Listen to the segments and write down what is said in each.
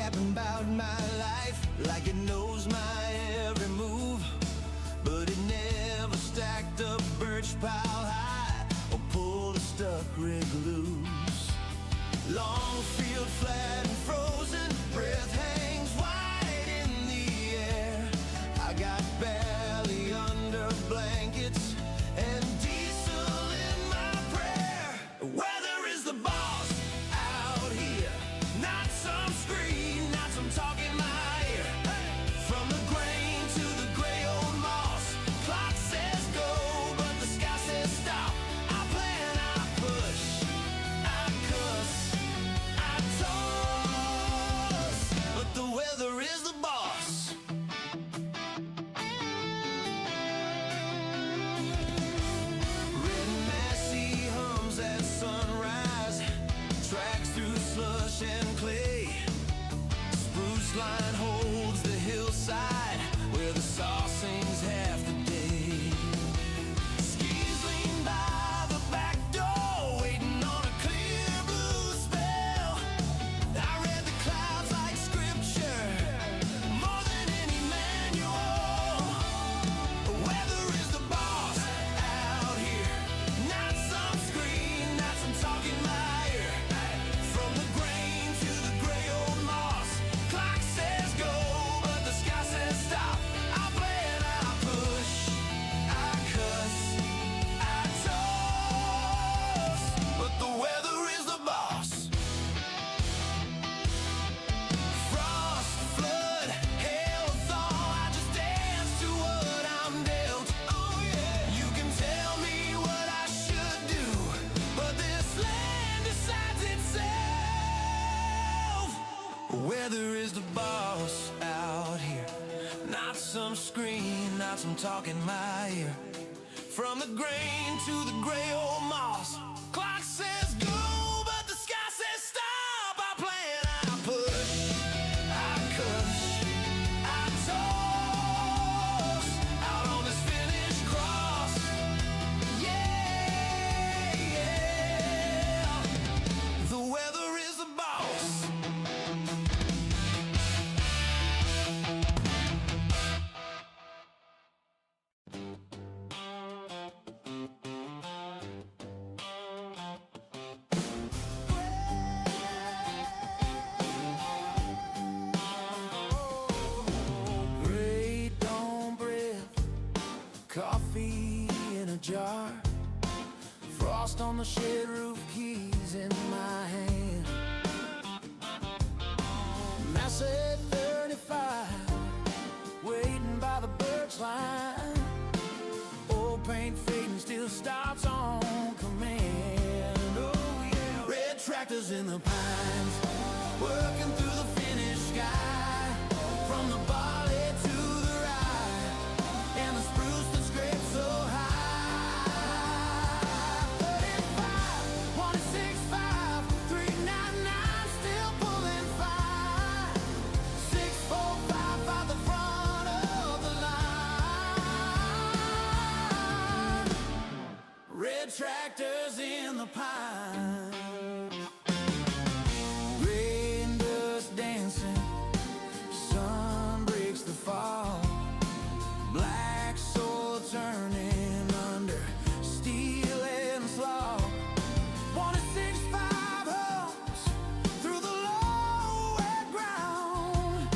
rapping about my life like it knows my every move, but it never stacked up birch pile high or pulled a stuck rig loose. Long field flat and frozen, breath hangs wide in the air. I got belly under blankets and diesel in my prayer. Weather is the boss out here, not some screen, not some talk in my ear. From the grain to the gray old moss, clock says go, but the sky says stop. I plan, I push, I cuss, I toss, but the weather is the boss. Red Massey hums at sunrise, tracks through slush and clay. Spruce line holds the hillside where the saw sings half the day. Skis lean by the back door, waiting on a clear blue spell. I read the clouds like scripture, more than any manual. Weather is the boss out here, not some screen, not some talk in my ear. From the grain to the gray old moss, clock says go, but the sky says stop. I plan, I push, I cuss, I toss, but the weather is the boss. Frost, flood, hail, thaw, I just dance to what I'm dealt. Oh yeah, you can tell me what I should do, but this land decides itself. Weather is the boss out here, not some screen, not some talk in my ear. From the grain to the gray old moss, clock says go, but the sky says stop. I plan, I push, I cuss, I toss, out on this finished cross. Yeah, yeah, the weather is the boss. Great dawn bread, coffee in a jar, frost on the shed roof, keys in my hand. Mass at 35, waiting by the birch line. Old paint fading, still starts on command. Oh yeah, red tractors in the pines, working through the finished sky. From the barley to the rye, and the spruce that scrapes so high. 35, 165, 399, still pulling fine. 645 by the front of the line. Red tractors in the pine. Rain dust dancing, sun breaks the fall. Black soil turning under steel and slaw. 165 homes through the low wet ground.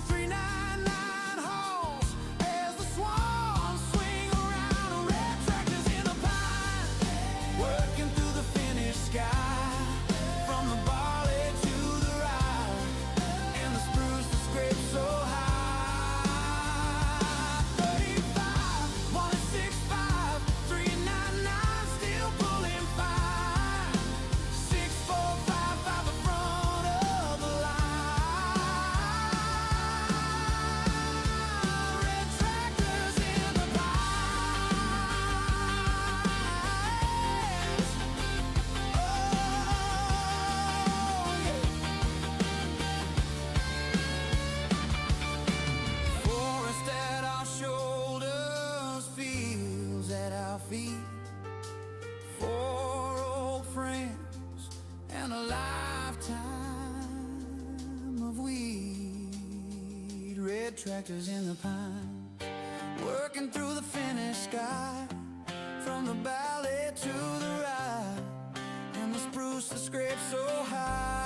399 hauls as the swans swing around. Red tractors in the pine, working through the finished sky. tractors in the pine, working through the finished sky, from the valley to the ride, and the spruce that scrapes so high.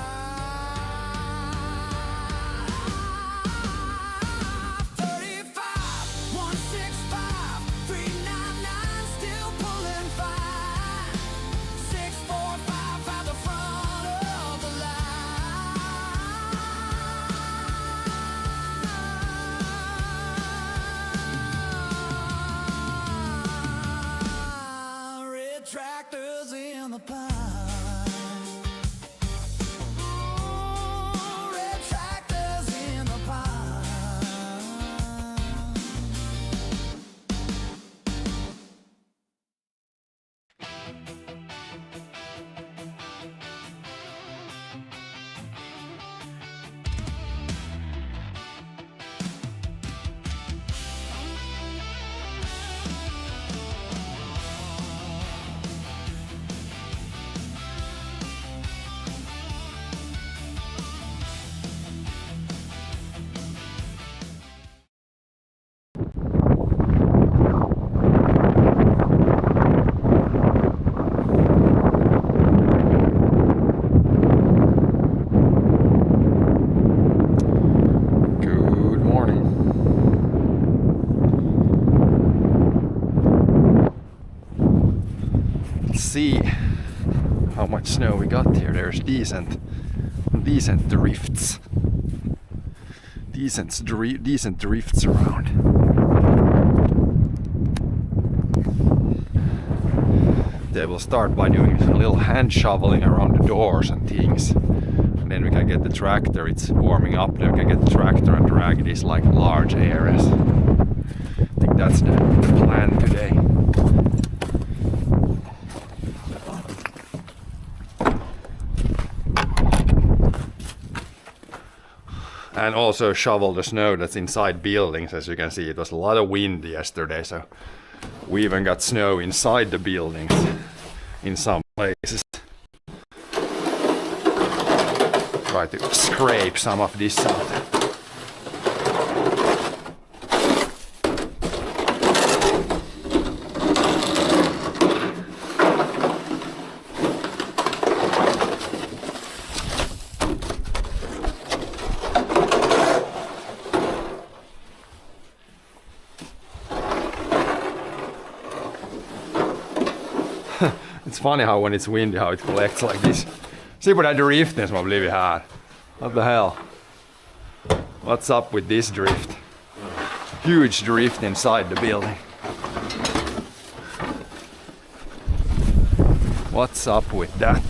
35, 165, 399, still pulling fine. 645 at the front of the line. Red tractors in the pine. See how much snow we got here. There's decent drifts. Decent drifts around. They will start by doing a little hand shoveling around the doors and things. And then we can get the tractor, it's warming up, then we can get the tractor and drag these like large areas. I think that's the plan today. And also shovel the snow that's inside buildings. As you can see, it was a lot of wind yesterday, so we even got snow inside the buildings in some places. Try to scrape some of this out. It's funny how when it's windy how it collects like this. Se på den driften som har blivit här. What the hell? What's up with this drift? Huge drift inside the building. What's up with that?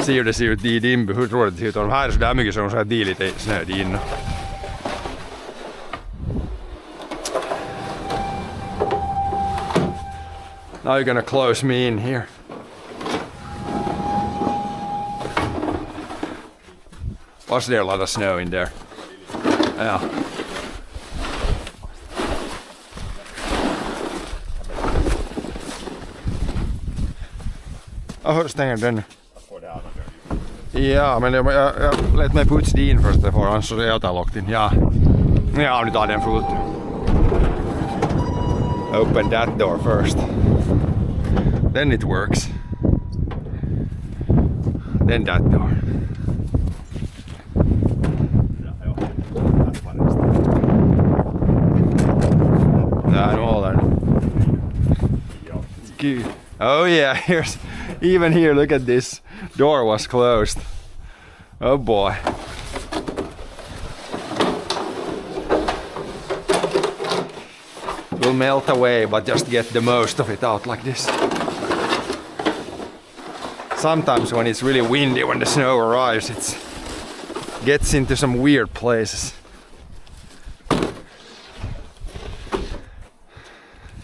Ser det ut i din? Hur tror du det ser ut? De här är så där mycket som så här lite snö inne. Now you're gonna close me in here. Was there a lot of snow in there? Yeah. Oh, stänger den. Ja, men jag lät mig putsa din först för annars så jag tar lockt in. Ja. Ja, nu tar den fullt. Open that door first. Then it works. Then that door. I know that. Good. Oh yeah, here's even here. Look at this. Door was closed. Oh boy. Will melt away, but just get the most of it out like this. Sometimes when it's really windy, when the snow arrives, it gets into some weird places.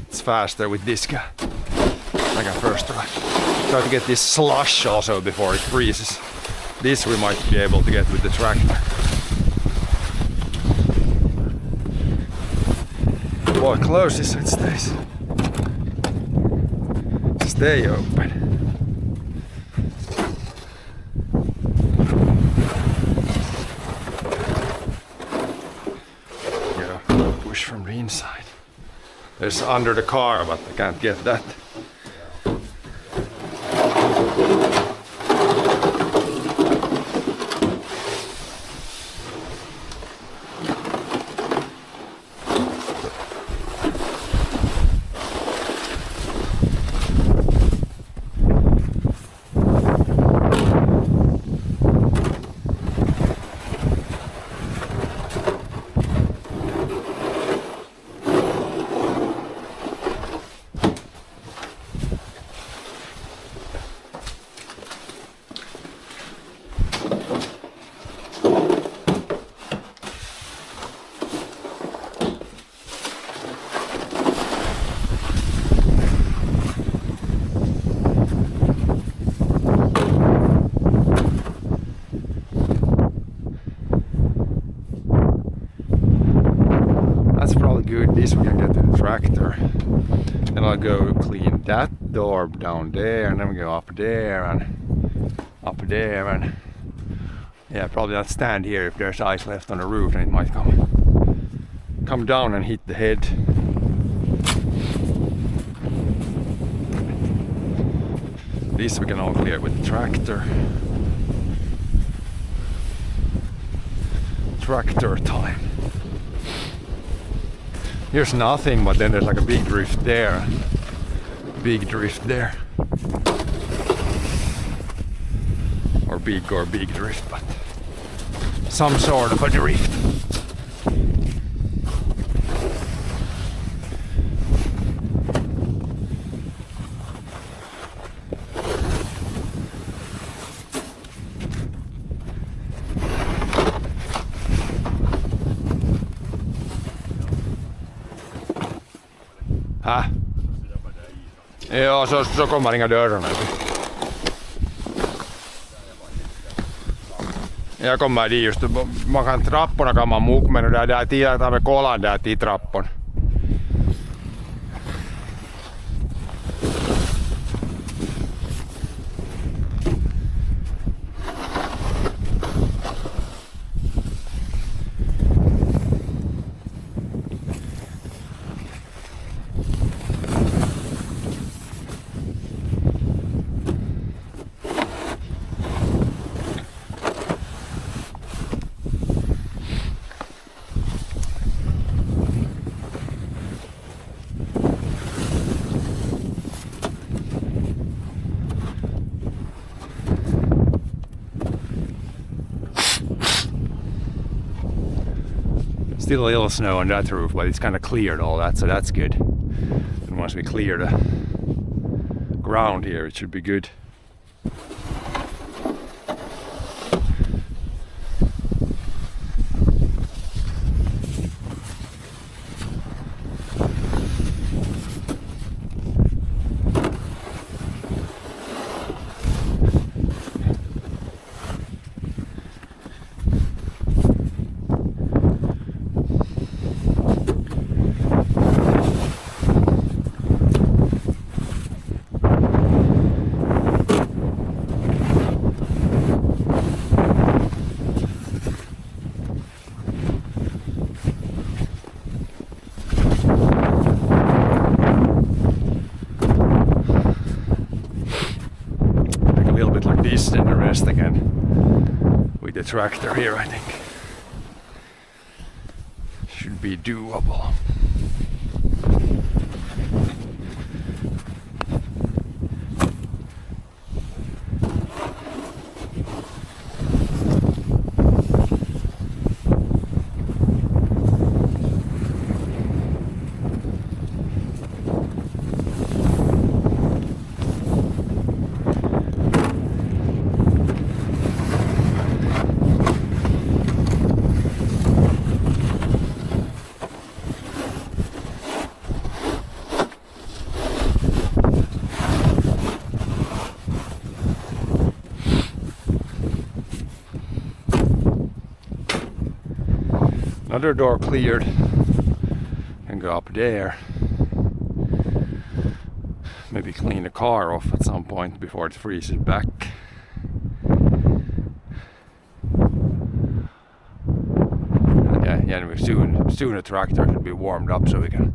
It's faster with this guy. I can first try to get this slush also before it freezes. This we might be able to get with the tractor. Boy, close this so it stays. Stay open. There's under the car, but I can't get that. Good, this we can get to the tractor. Then I'll go clean that door down there, and then we go up there and yeah, probably not stand here. If there's ice left on the roof, then it might come down and hit the head. This we can all clear with the tractor. Tractor time. Here's nothing, but then there's like a big drift there. Big drift there. Or big drift, but some sort of a drift. Joo, så kommer inga dörrarna. Jag kommer dit just, man kan trapporna kan man mukaan, men där tiedetään me kolan där till trappon. Still a little snow on that roof, but it's kind of cleared all that, so that's good. And once we clear the ground here, it should be good. Then the rest again with the tractor here, I think should be doable. Another door cleared, and go up there. Maybe clean the car off at some point before it freezes back. Yeah, we soon the tractor should be warmed up so we can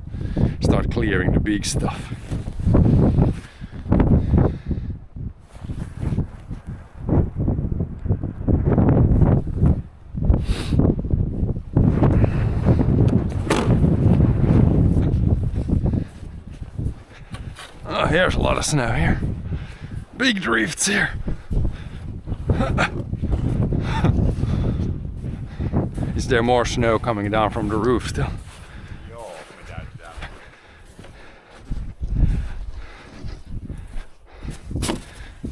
start clearing the big stuff. Oh, here's a lot of snow here. Big drifts here. Is there more snow coming down from the roof still?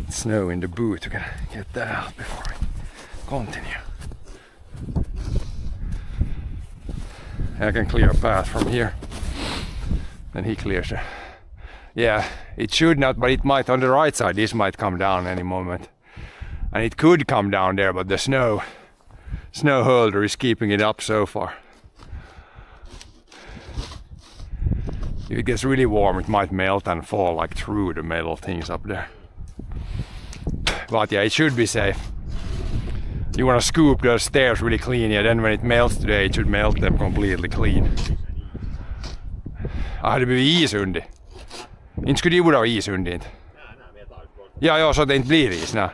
Snow in the boot, we can get that out before we continue. I can clear a path from here. Then he clears it. Yeah, it should not, but it might on the right side. This might come down any moment. And it could come down there, but the snow holder is keeping it up so far. If it gets really warm, it might melt and fall like through the metal things up there. But yeah, it should be safe. You want to scoop those stairs really clean, yeah, then when it melts today, it should melt them completely clean. Hade blivit is under. Inte skulle det vara is under inte. Ja, så att det inte blir is, nej.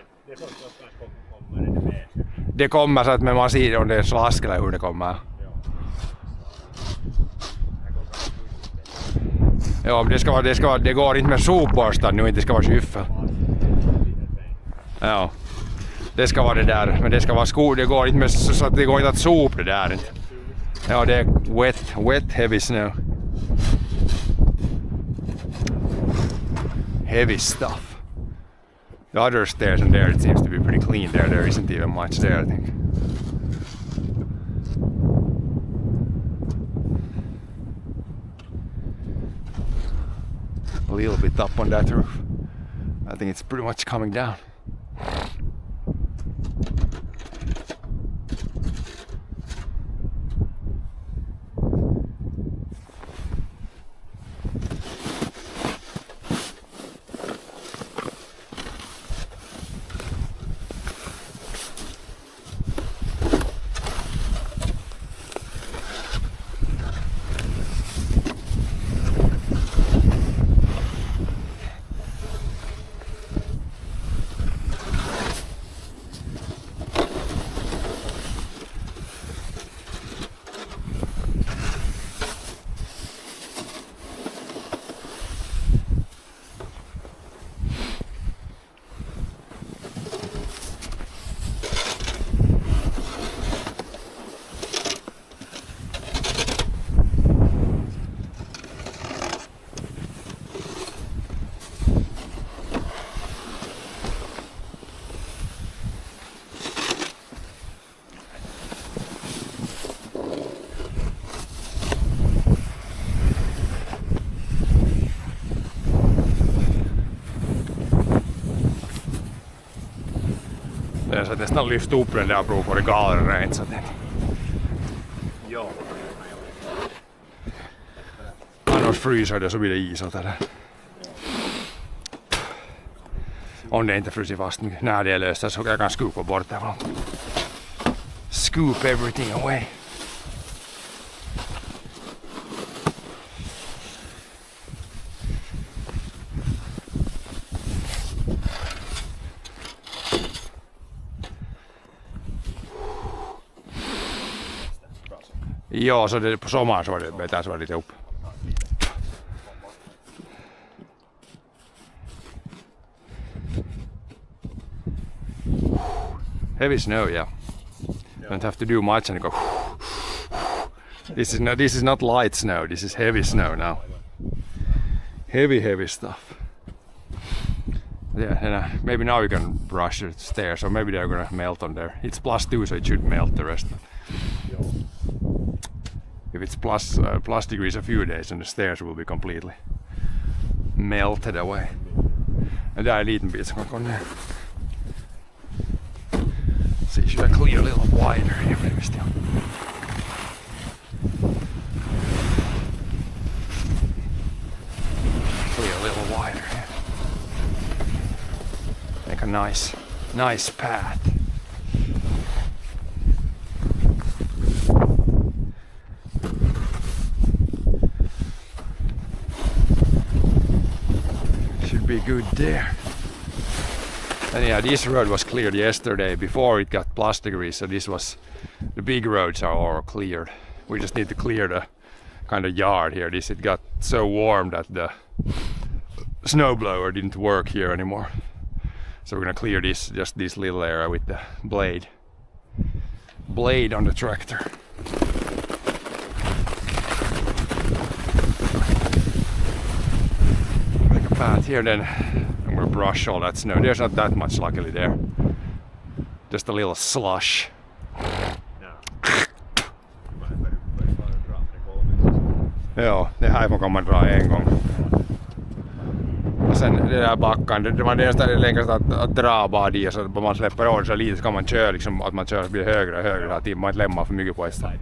Det kommer så att man ser om det är slask eller hur det kommer. Ja, men det går inte med sopborstar nu, inte ska vara skyffel. Ja. Det ska vara det där, men det ska vara det går inte med så att det går inte att sopa det där inte. Ja, det är wet heavy snow. Heavy stuff. The other stairs in there, it seems to be pretty clean there. There isn't even much there, I think. A little bit up on that roof. I think it's pretty much coming down. Så att nästan lyfta upp den där beror på det galet rent så att det... Jo. Annars fryser det så blir det isat där. Om det inte fryser fast mycket. Nej, det är löst så jag kan skupa bort det. Scoop everything away. Ja, så det på sommaren så var det bättre så var det lite upp. Heavy snow, yeah. Don't have to do much and go. This is not light snow. This is heavy snow now. Heavy stuff. Yeah, and maybe now we can brush the stairs, or maybe they're gonna melt on there. It's +2, so it should melt the rest. If it's plus degrees a few days, and the stairs will be completely melted away. And där är en liten bit som kan komma ner. See, should I clear a little wider here maybe still? Clear a little wider here. Make a nice path. be good there. And yeah, this road was cleared yesterday before it got plus degrees, so this was, the big roads are all cleared. We just need to clear the kind of yard here. It got so warm that the snowblower didn't work here anymore. So we're gonna clear just this little area with the blade on the tractor. Make a path here, then I'm gonna brush all that snow. There's not that much luckily there. Just a little slush. Joo, det här får man dra en gång. Och sen det där backan, man nästan längre att dra bara dit, så man släpper av så lite så kan man köra liksom, att man kör blir högre och högre hela tiden, man inte lämnar för mycket på ett ställe.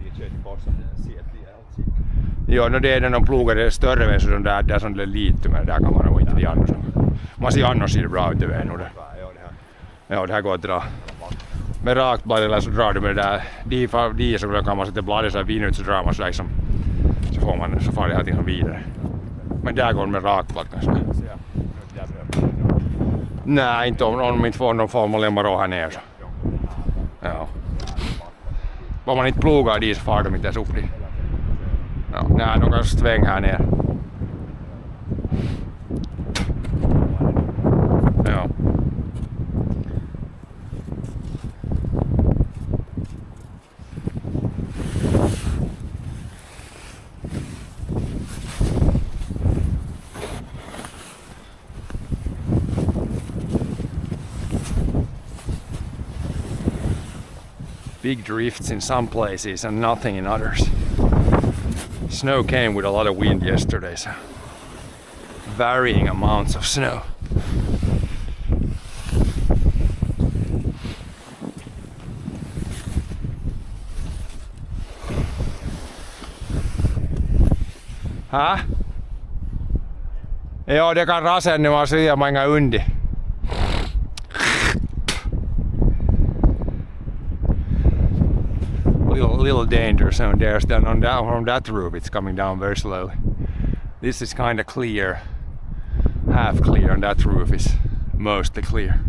Jo, no det är de plogar det större med så där som det är lite, men där kan man nog inte de annars. Man ser annars ser det bra ut över nu det. Ja, det här går att dra. Med rakt blad eller så drar du med det där de så kan man sätta bladet så här vinut så drar man så liksom, så far det här till vidare. Men där går det med rakt blad kanske. Nej, inte om de inte får någon form att lämna rå här ner så. Ja. Om man inte plogar dit så far de inte ens upp dit. Ja, nej, de kan svänga här ner. Ja. Big drifts in some places and nothing in others. Snow came with a lot of wind yesterday, so varying amounts of snow. Hä? Jo, det kan rasennua syömään inga undi. Little danger zone there. Then from that roof it's coming down very slowly. This is kind of clear, half clear, and that roof is mostly clear.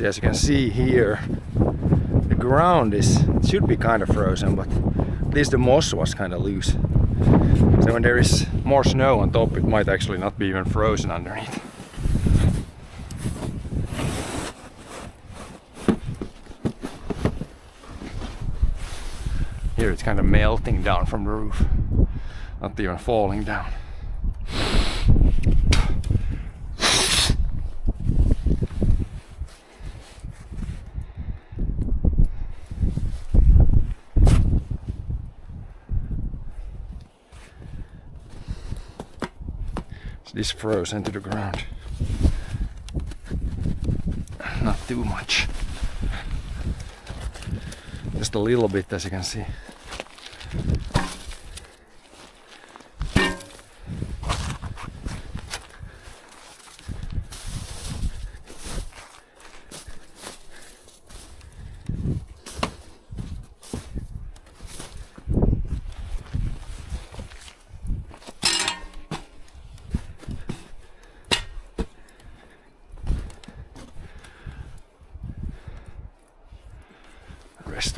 As you can see here, the ground should be kind of frozen, but at least the moss was kind of loose. So when there is more snow on top, it might actually not be even frozen underneath. Here it's kind of melting down from the roof, not even falling down. This froze into the ground. Not too much. Just a little bit, as you can see.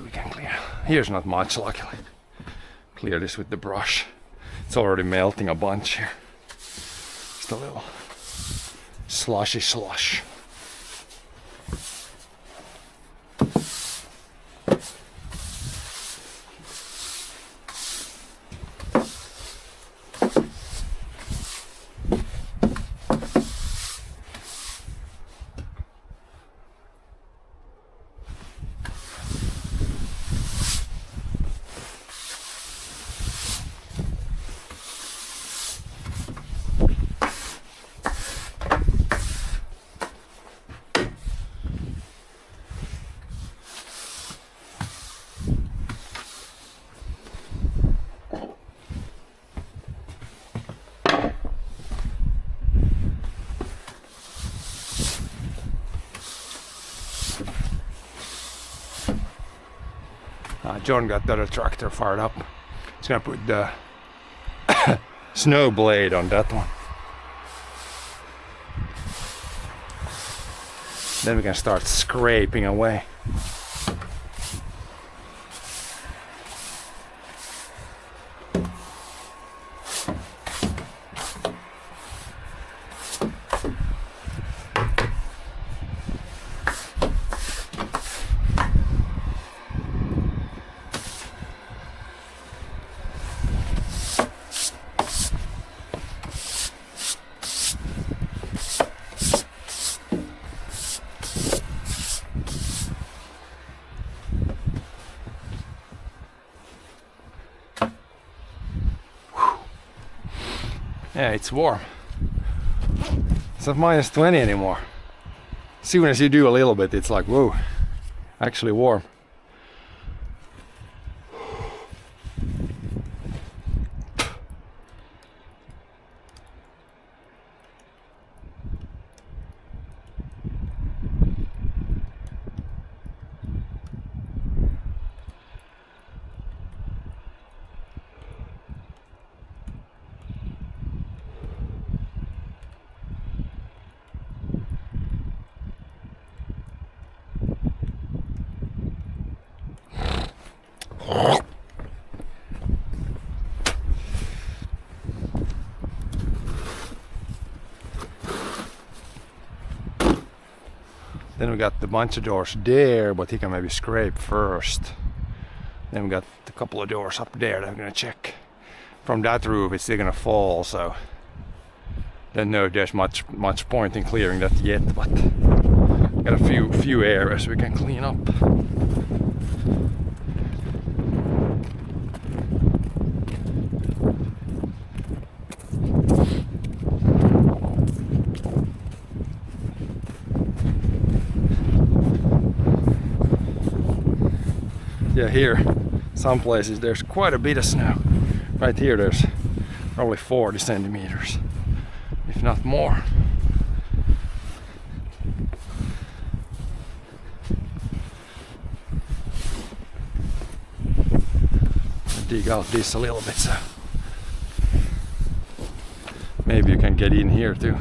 We can clear. Here's not much, luckily. Clear this with the brush. It's already melting a bunch here. Just a little slushy slush. John got the other tractor fired up. He's gonna put the snow blade on that one. Then we can start scraping away. Yeah, it's warm. It's not minus 20 anymore. As soon as you do a little bit, it's like, whoa, actually warm. Then we got the bunch of doors there, but he can maybe scrape first. Then we got a couple of doors up there that I'm gonna check. From that roof it's still gonna fall, so don't know if there's much point in clearing that yet, but got a few areas we can clean up. Yeah, here, some places there's quite a bit of snow. Right here there's probably 40 centimeters, if not more. I'll dig out this a little bit, so maybe you can get in here too.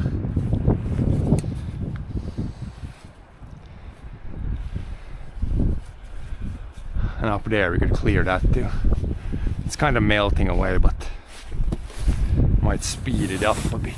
And up there we could clear that too. It's kind of melting away, but might speed it up a bit.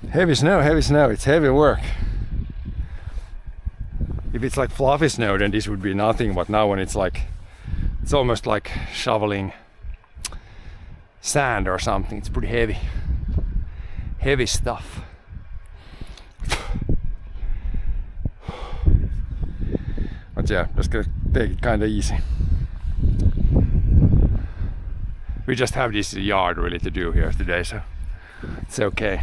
Heavy snow, it's heavy work. If it's like fluffy snow, then this would be nothing, but now when it's almost like shoveling sand or something, it's pretty heavy. Heavy stuff. But yeah, just gonna take it kinda easy. We just have this yard really to do here today, so it's okay.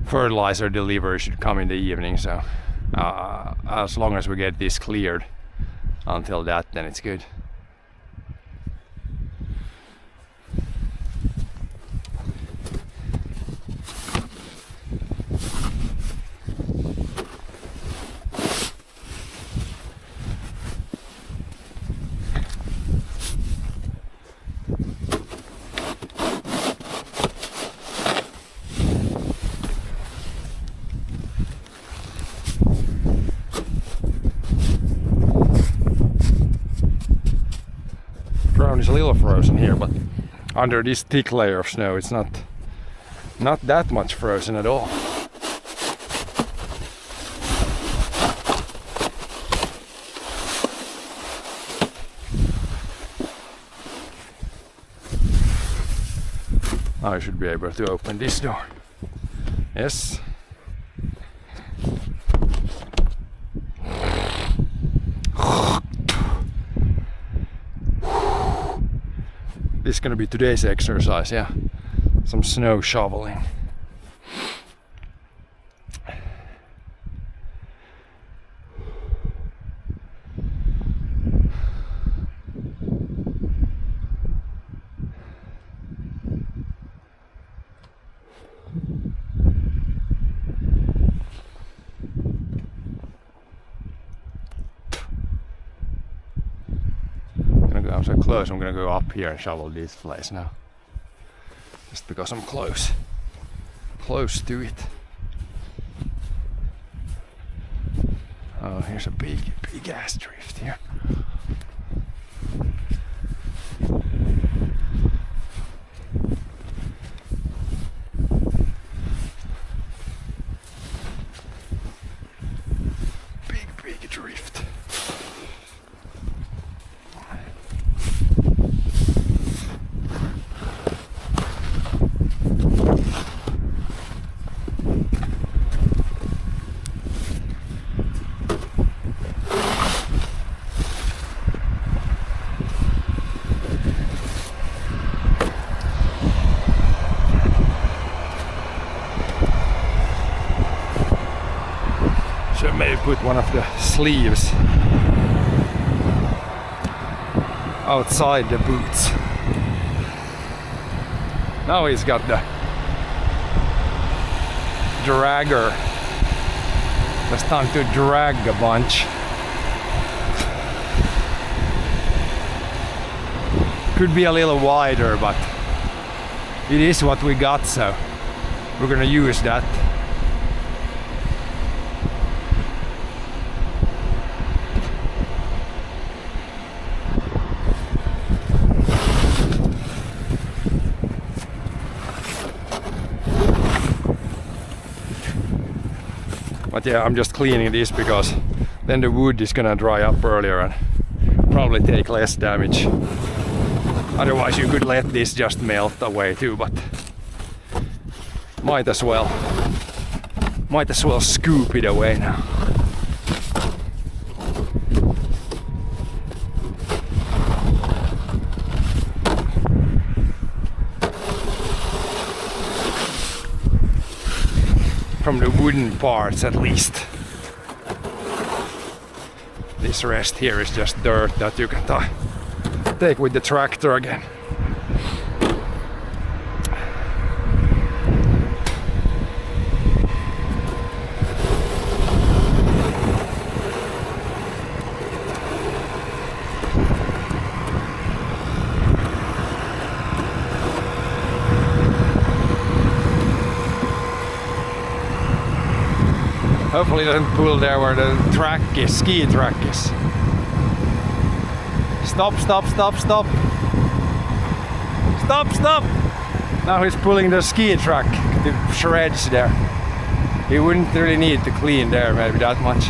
Fertilizer delivery should come in the evening, so as long as we get this cleared until that, then it's good. still frozen here, but under this thick layer of snow it's not that much frozen at all. I should be able to open this door. Yes. This is gonna be today's exercise, yeah. Some snow shoveling. I'm so close, I'm gonna go up here and shovel this place now. Just because I'm close to it. Oh, here's a big ass drift here. Big drift. So maybe put one of the sleeves outside the boots. Now he's got the dragger. It's time to drag a bunch. Could be a little wider, but it is what we got, so we're gonna use that. But yeah, I'm just cleaning this because then the wood is gonna dry up earlier and probably take less damage. Otherwise you could let this just melt away too, but might as well scoop it away now. From the wooden parts at least. This rest here is just dirt that you can take with the tractor again. Hopefully it doesn't pull there where the track is, ski track is. Stop, stop, stop, stop. Stop, stop. Now he's pulling the ski track to shreds there. He wouldn't really need to clean there maybe that much.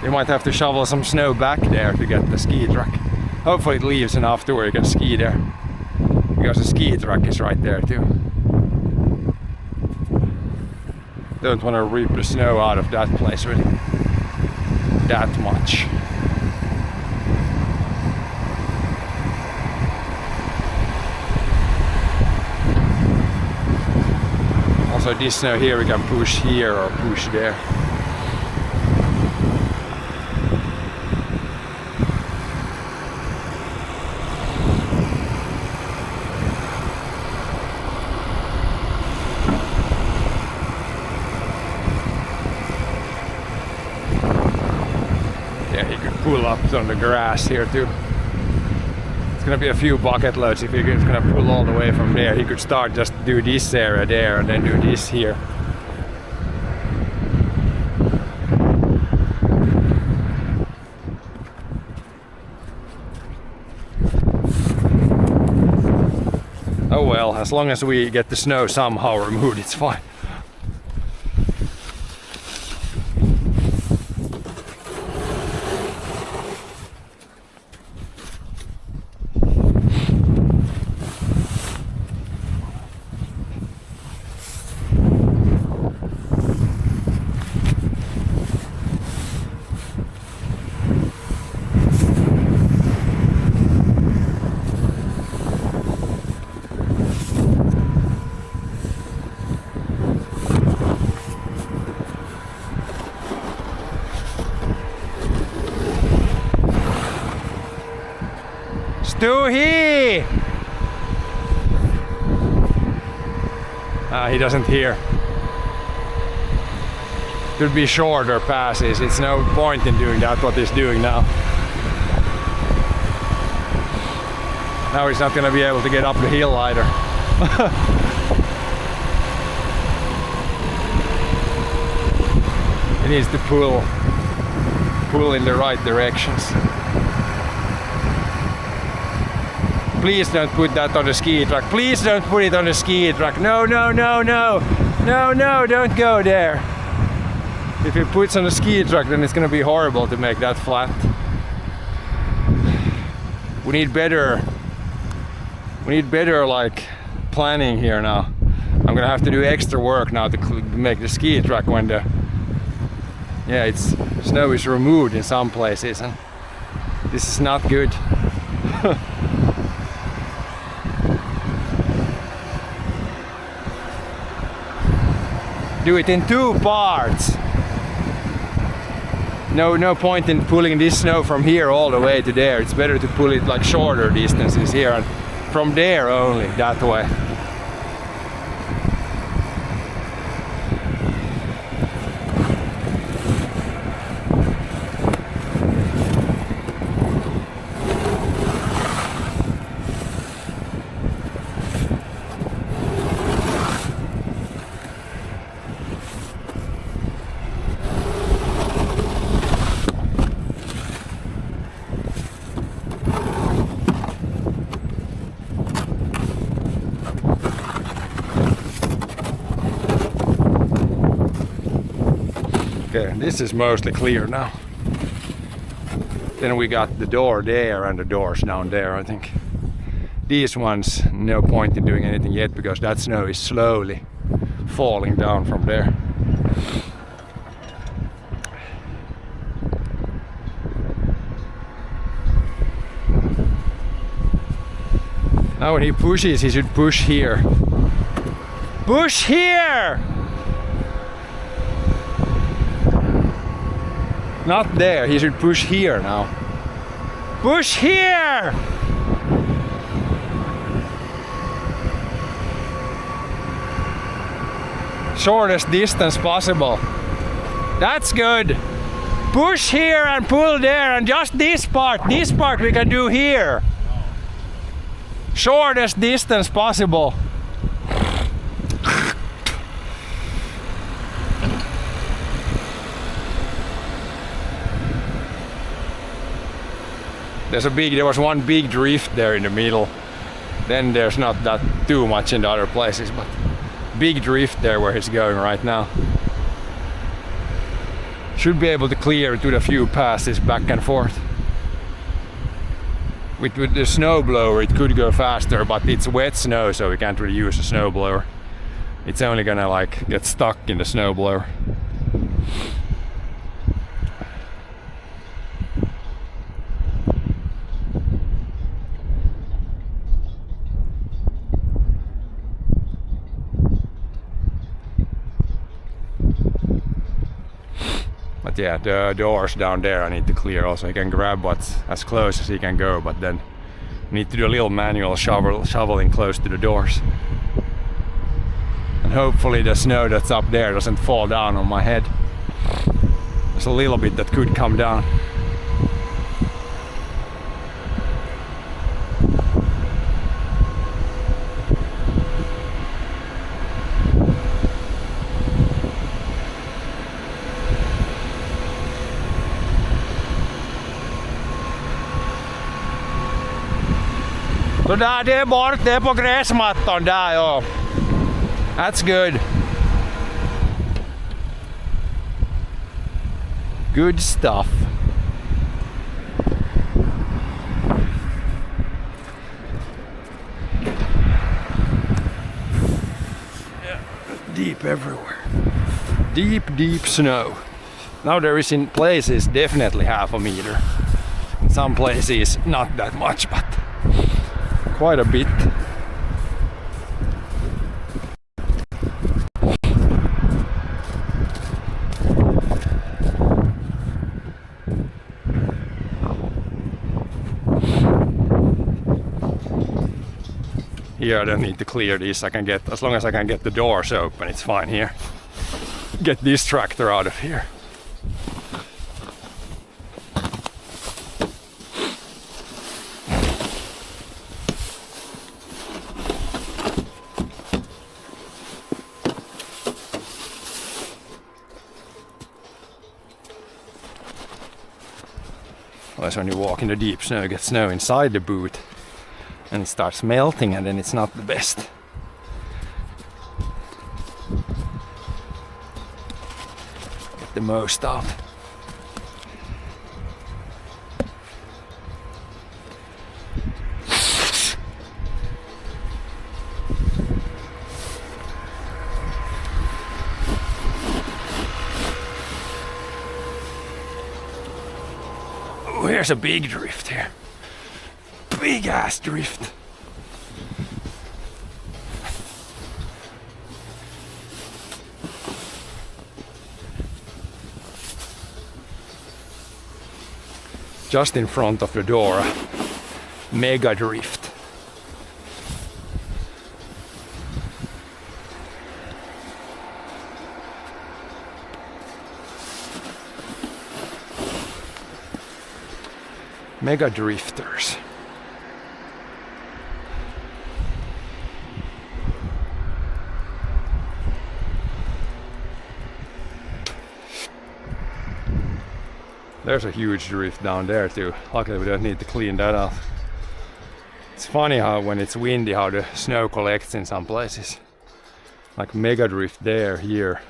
You might have to shovel some snow back there to get the ski track. Hopefully it leaves enough to where you can ski there. Because the ski track is right there too. Don't want to rip the snow out of that place really that much. Also this snow here we can push here or push there. Pull up on the grass here too. It's gonna be a few bucket loads if he's gonna pull all the way from there. He could start just do this area there and then do this here. Oh well, as long as we get the snow somehow removed, it's fine. Stuhi! He doesn't hear. Could be shorter passes. It's no point in doing that, what he's doing now. Now he's not gonna be able to get up the hill either. He needs to pull in the right directions. Please don't put that on the ski track. Please don't put it on the ski track. No, no, no, no. No, no, don't go there. If it puts on the ski track, then it's gonna be horrible to make that flat. We need better like planning here now. I'm gonna have to do extra work now to make the ski track when the snow is removed in some places, and this is not good. Do it in 2 parts. No point in pulling this snow from here all the way to there. It's better to pull it like shorter distances here and from there only, that way. Okay, this is mostly clear now. Then we got the door there and the doors down there, I think. These ones, no point in doing anything yet because that snow is slowly falling down from there. Now when he pushes, he should push here. Push here! Not there, he should push here now. Push here! Shortest distance possible. That's good. Push here and pull there, and just this part we can do here. Shortest distance possible. There was one big drift there in the middle. Then there's not that too much in the other places, but big drift there where he's going right now. Should be able to clear it with a few passes back and forth. With the snowblower it could go faster, but it's wet snow, so we can't really use a snowblower. It's only gonna like get stuck in the snowblower. But yeah, the doors down there I need to clear also. He can grab what's as close as he can go, but then need to do a little manual shoveling close to the doors. And hopefully the snow that's up there doesn't fall down on my head. There's a little bit that could come down. Så där, det är bort, det är på gräsmattan där, ja. That's good. Good stuff. Yeah, deep everywhere. Deep, deep snow. Now there is in places definitely half a meter. In some places not that much, but quite a bit. Here I don't need to clear this. I can get, as long as I can get the doors open, it's fine here. Get this tractor out of here. Otherwise, when you walk in the deep snow, you get snow inside the boot and it starts melting, and then it's not the best. Get the most out. Oh, here's a big drift here. Big ass drift. Just in front of the door, mega drift. Mega drifters. There's a huge drift down there too. Luckily we don't need to clean that out. It's funny how when it's windy how the snow collects in some places. Like mega drift there, here.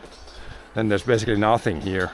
Then there's basically nothing here.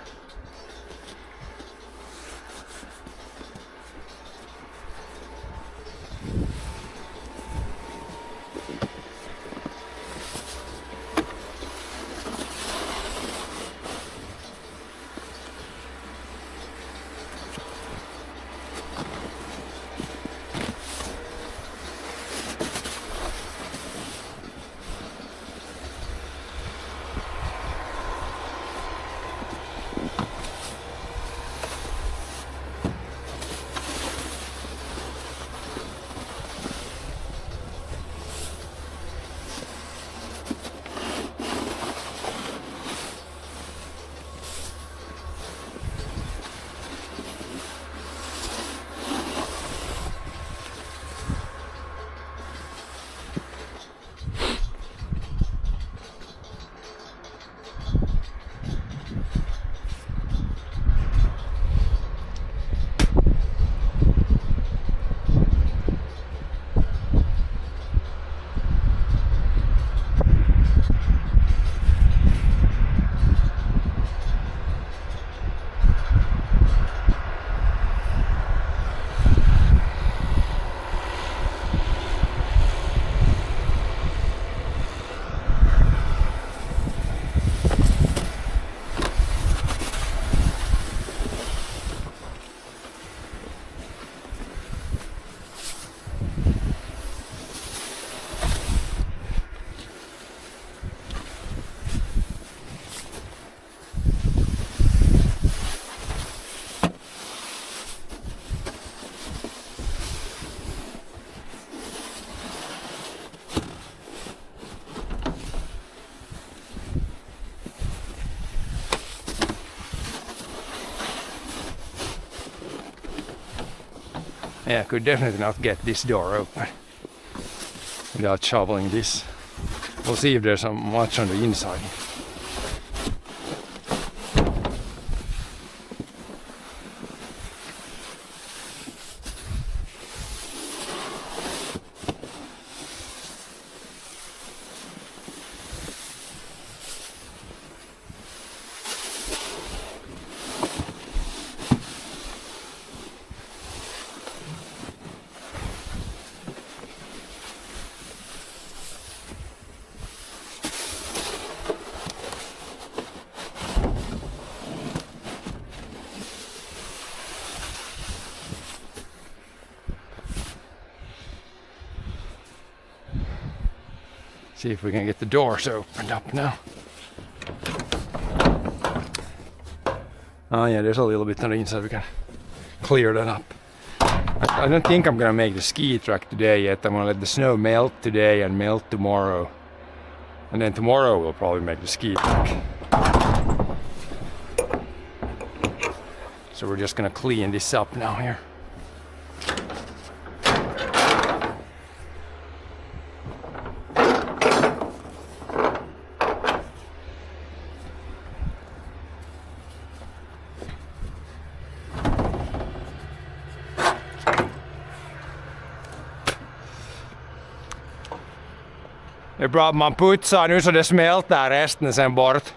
Yeah, could definitely not get this door open without shoveling this. We'll see if there's much on the inside. See if we can get the doors opened up now. Oh yeah, there's a little bit on the inside. We can clear that up. I don't think I'm gonna make the ski track today yet. I'm gonna let the snow melt today and melt tomorrow. And then tomorrow we'll probably make the ski track. So we're just gonna clean this up now here. Det är bra att man putsar nu så det smälter resten sen bort.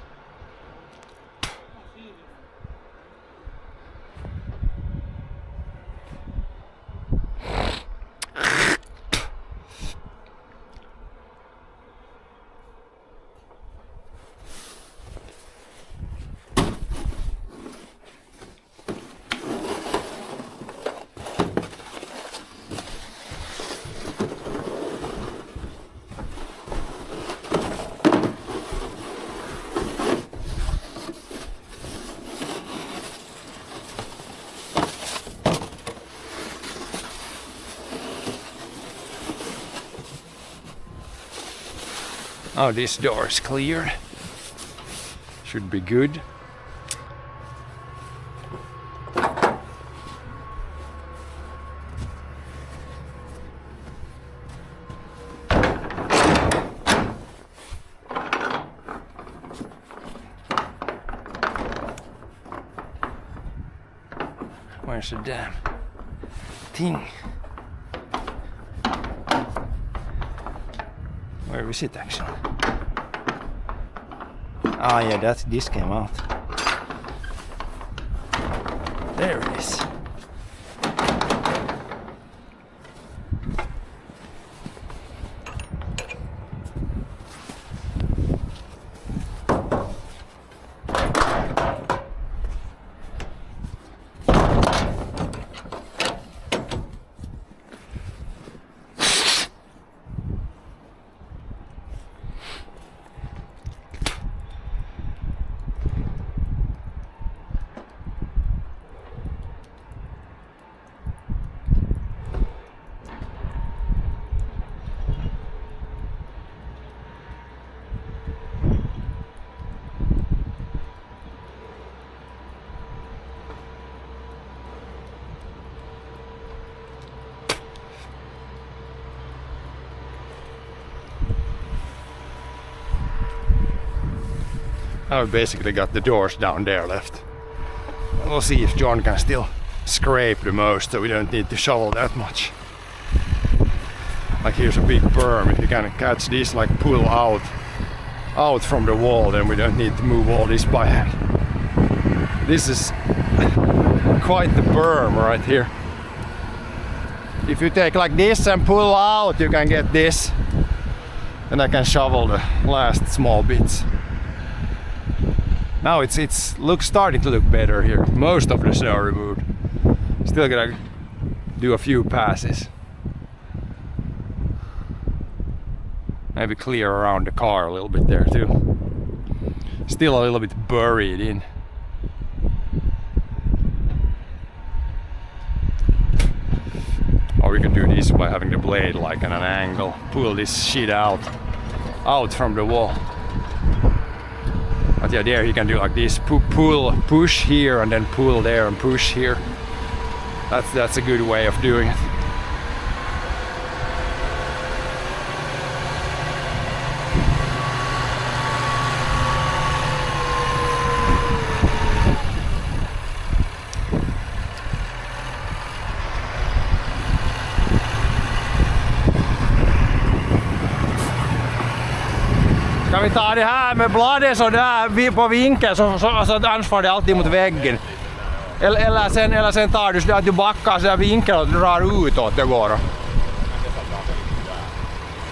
Oh, this door is clear. Should be good. Where's the damn thing? Where is it actually? Ah yeah, this came out. There it is. Now we basically got the doors down there left. We'll see if John can still scrape the most so we don't need to shovel that much. Like here's a big berm, if you can catch this, like pull out from the wall, then we don't need to move all this by hand. This is quite the berm right here. If you take like this and pull out, you can get this. And I can shovel the last small bits. Now it's starting to look better here. Most of the snow removed. Still gotta do a few passes. Maybe clear around the car a little bit there too. Still a little bit buried in. Or we can do this by having the blade like at an angle. Pull this shit out from the wall. But yeah, there you can do like this, push here and then pull there and push here. That's a good way of doing it. Ska vi ta det här med bladet så där på vinkeln så annars får det alltid mot väggen. Eller sen tar du så att du backar så där vinkeln och drar utåt det går.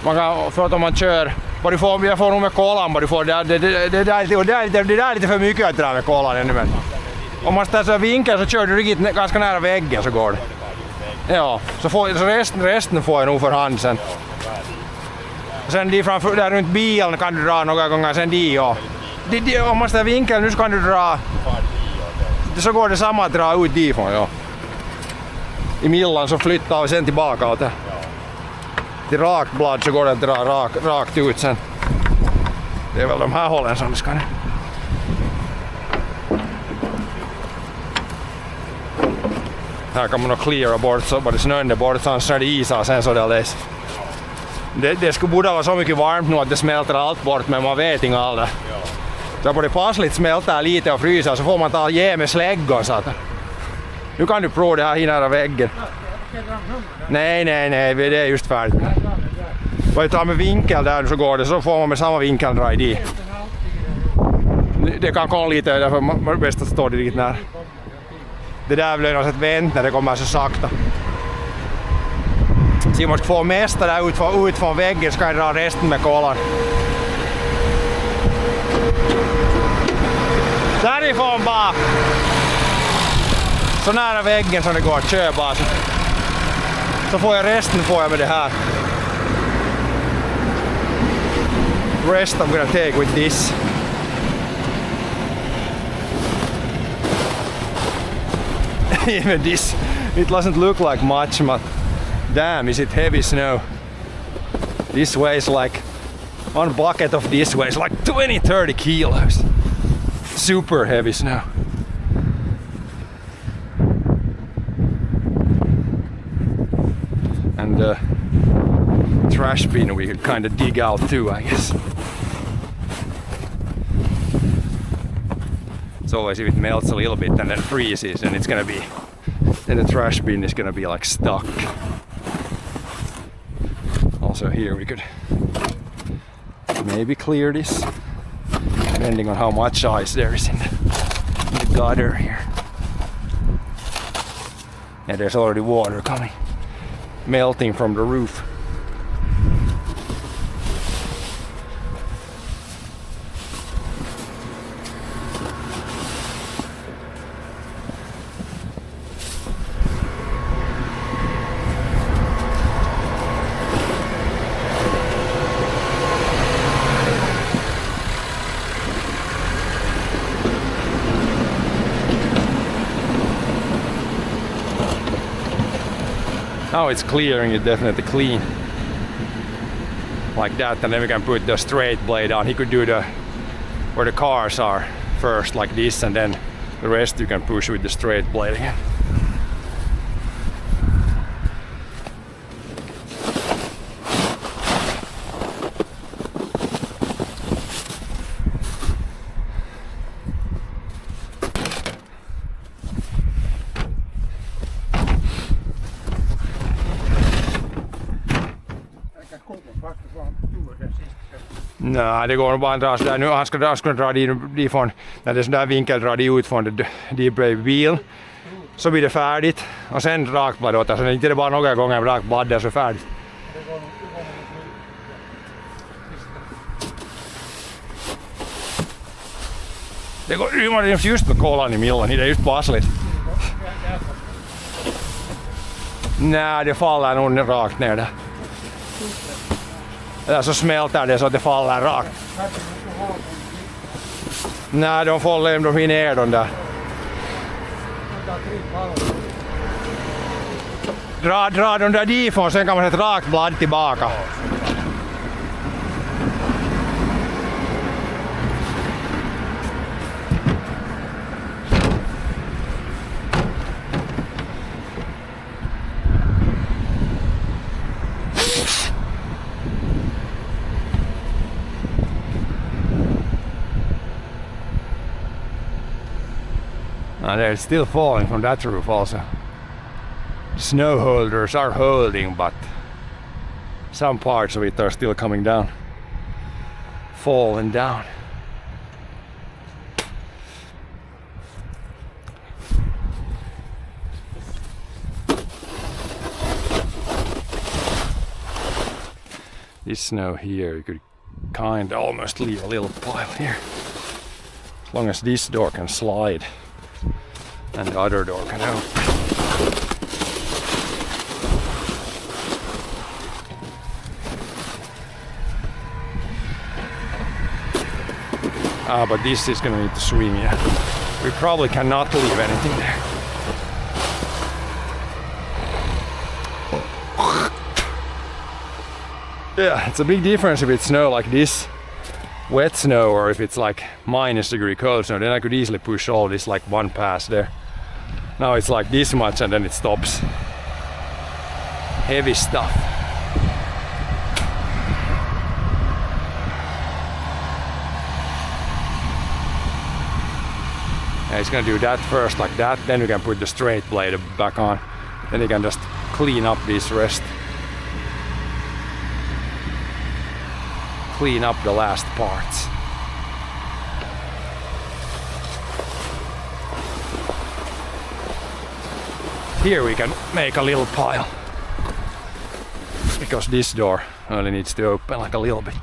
Man kan, för att om man kör, jag får nog med kolan, det där är lite för mycket att dra med kolan ännu, men om man ställer så vinkeln så kör du riktigt ganska nära väggen så går det. Ja, så resten får jag nog för hand sen. Sen de framför, där runt bilen kan du dra några gånger sen de och om man ställer vinkeln nu så kan du dra. Så går det samma att dra ut difrån, ja. I millan så flyttar vi sen tillbaka åt det. Till rakt blad så går det att dra rakt ut sen. Det är väl de här hållen som det ska nu. Här kan man nog cleara bort så bara snön är bort så är det isar sen så det är läs. Det skulle borde vara så mycket varmt nu att det smälter allt bort men man vet inga all det. Så på det passligt smälter lite och fryser så får man ta ge med släggon så att. Nu kan du prova det här nära väggen. Nej, det är just färdigt. Bara ta med vinkel där så går det så får man med samma vinkel dra i dit. Det kan komma lite därför man är bäst att stå dit nära. Det där blir något vänt när det kommer så sakta. Så jag måste få mesta där ut från väggen ska jag dra resten med kolan. Därifrån bara. Så nära väggen som det går, kör bara. Så får jag resten med det här. Rest I'm gonna take with this. Even this, it doesn't look like much, but damn, is it heavy snow. This weighs like, one bucket of this weighs like 20-30 kilos. Super heavy snow. And the trash bin we could kind of dig out too, I guess. It's always if it melts a little bit and then freezes and it's gonna be, then the trash bin is gonna be like stuck. Also here we could maybe clear this, depending on how much ice there is in the gutter here. Yeah, there's already water coming, melting from the roof. Now it's clearing it definitely clean. Like that, and then we can put the straight blade on. He could do the where the cars are first like this, and then the rest you can push with the straight blade again. Nej, det går nog bara att dra sådär. Nu han ska dra de från, när det är sån där vinkel drar de ut från de bredvid bilen. Så blir det färdigt och sen rakblad åt. Sen inte det bara några gånger rakblad där så är färdigt. Det går just med kolan i millan, det är just passligt. Nej, det faller nog rakt ner där. Eller så smälter det så att det faller rakt. Nej, de faller de in ner de där. Dra de där difrån, sen kan man ha ett rakt blad tillbaka. They're still falling from that roof also. Snow holders are holding, but some parts of it are still coming down. Falling down. This snow here, you could kind of almost leave a little pile here. As long as this door can slide. And the other door can open. But this is gonna need to swing, yeah. We probably cannot leave anything there. Yeah, it's a big difference if it's snow like this, wet snow, or if it's like -degree cold snow. Then I could easily push all this like one pass there. Now it's like this much and then it stops. Heavy stuff. And he's gonna do that first like that, then we can put the straight blade back on. Then you can just clean up this rest. Clean up the last parts. Here we can make a little pile. Because this door only needs to open like a little bit.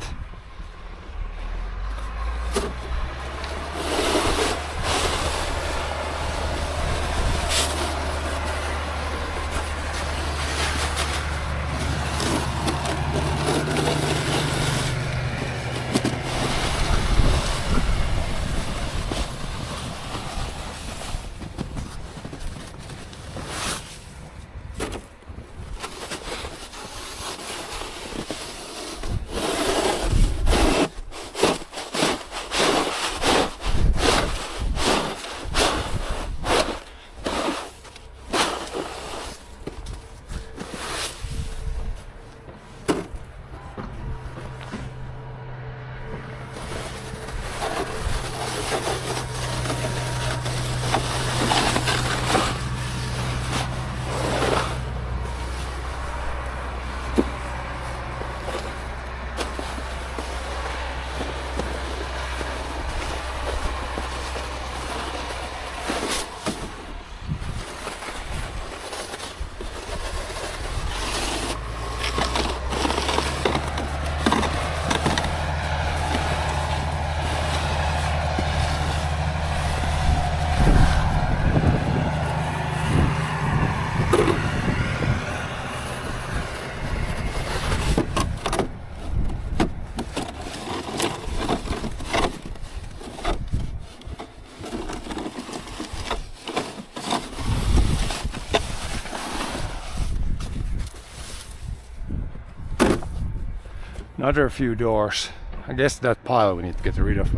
Another few doors. I guess that pile we need to get rid of.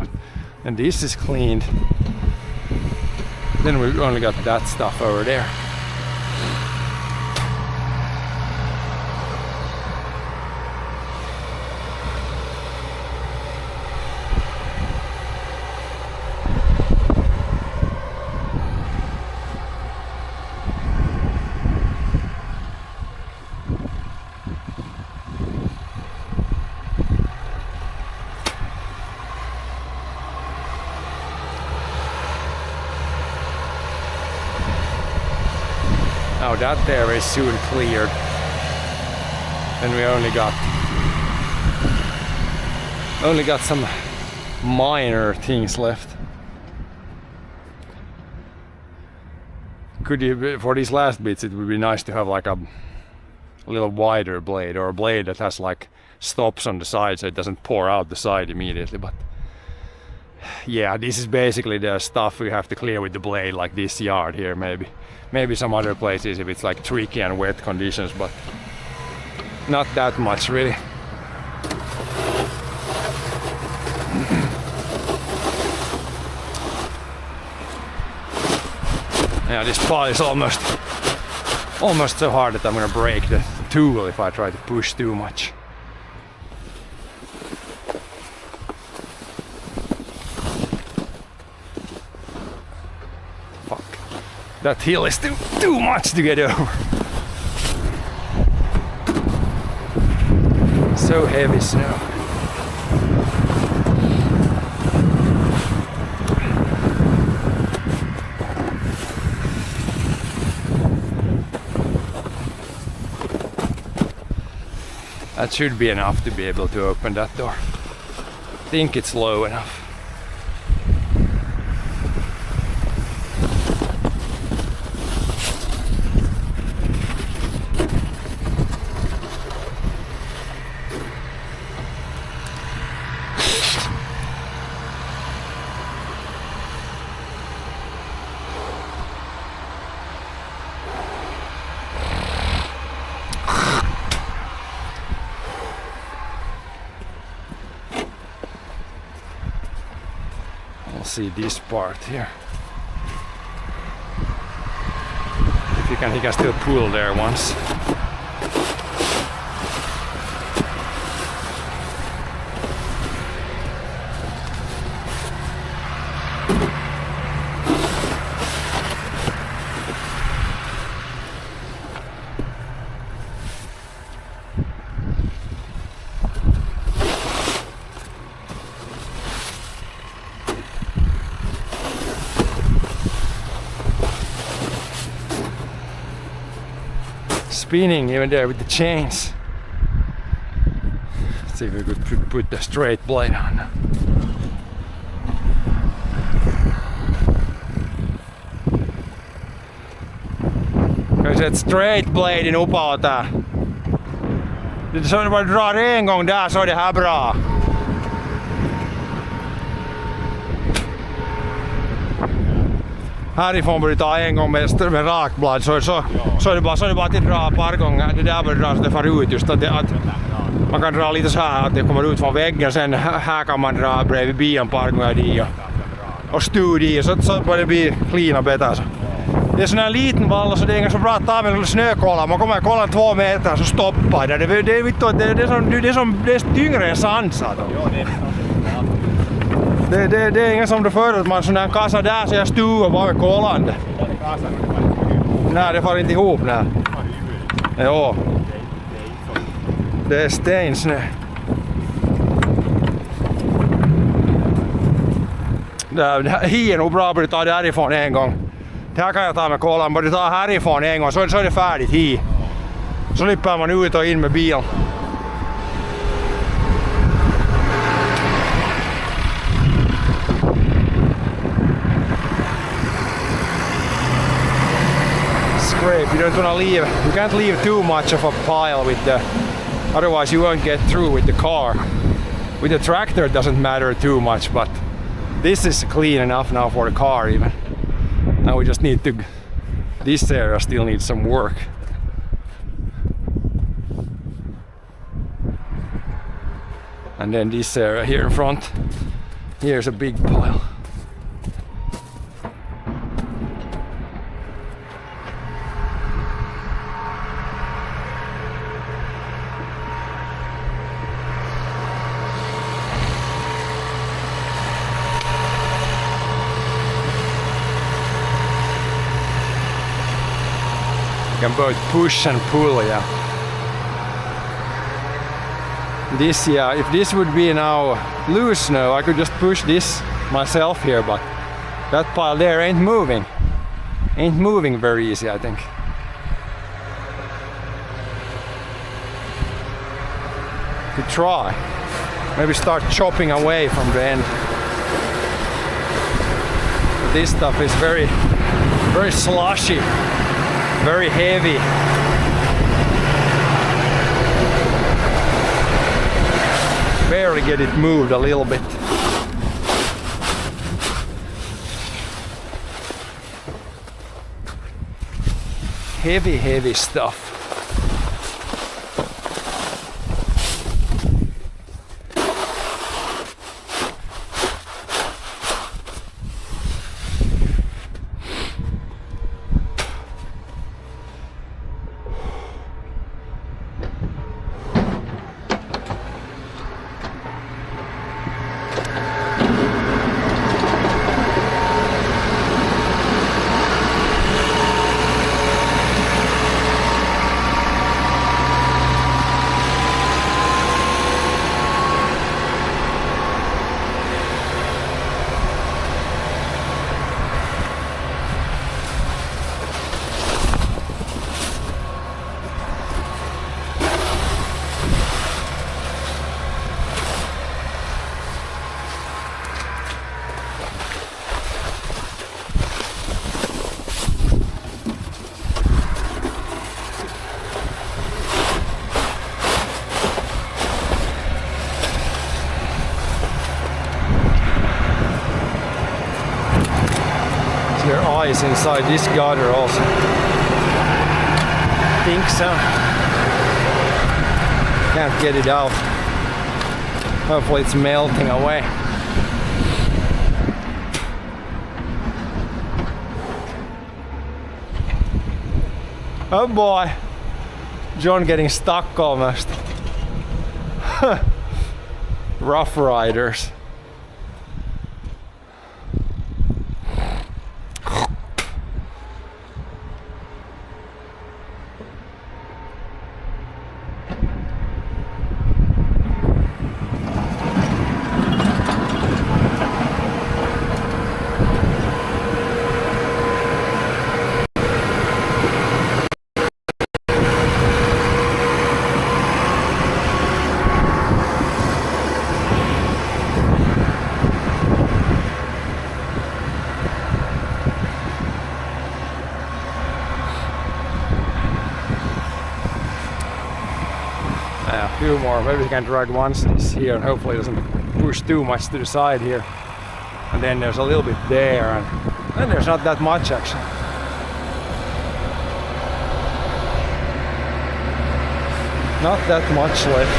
And this is cleaned. Then we only got that stuff over there. Now that there is soon cleared. And we only got some minor things left. Could you, for these last bits, it would be nice to have like a little wider blade, or a blade that has like stops on the side so it doesn't pour out the side immediately. But yeah, this is basically the stuff we have to clear with the blade, like this yard here maybe some other places if it's like tricky and wet conditions, but not that much really. Yeah, this pile is almost so hard that I'm gonna break the tool if I try to push too much. That hill is too much to get over. So heavy snow. That should be enough to be able to open that door. I think it's low enough. see this part here. If he can still pull there once. Spinning even there with the chains. Let's see if we could put the straight blade on. Kanske ett straight blade in uppåt där. Så det bara drar en gång där så är det här bra. Härifrån borde ta en gång med rakblad så är det bara att dra ett par gånger. Det där borde dra så det far ut just att man kan dra lite så här att det kommer ut från väggen. Sen här kan man dra bredvid bilen ett par gånger dit och studie så börjar det bli clean och bättre. Det är sån här liten vall så det är inga så bra att ta med en snökolla. Man kommer kolla 2 meter så stoppar det. Det är tyngre än sansat. Det är ingen som det förut, man sån där kassa där så jag stuvar bara med kollan. Nej, det far inte ihop nej. Jo. Det är stensnö. Det här är nog bra att ta det härifrån en gång. Det här kan jag ta med kollan, bara ta härifrån en gång så är det färdigt hit. Så slipper man ut och in med bilen. Scrape, you don't want to leave, you can't leave too much of a pile with the, otherwise you won't get through with the car. With the tractor it doesn't matter too much, but this is clean enough now for the car even. Now we just need to, this area still needs some work. And then this area here in front, here's a big pile. You can both push and pull, yeah. This, yeah, if this would be now loose snow, I could just push this myself here, but that pile there ain't moving. Ain't moving very easy, I think. Could try. Maybe start chopping away from the end. But this stuff is very, very slushy. Very heavy. Barely get it moved a little bit. Heavy, heavy stuff. There are eyes inside this gutter also. Think so. Can't get it out. Hopefully it's melting away. Oh boy, John getting stuck almost. Rough riders. A few more, maybe we can drag once this here and hopefully it doesn't push too much to the side here. And then there's a little bit there and then there's not that much actually. Not that much left.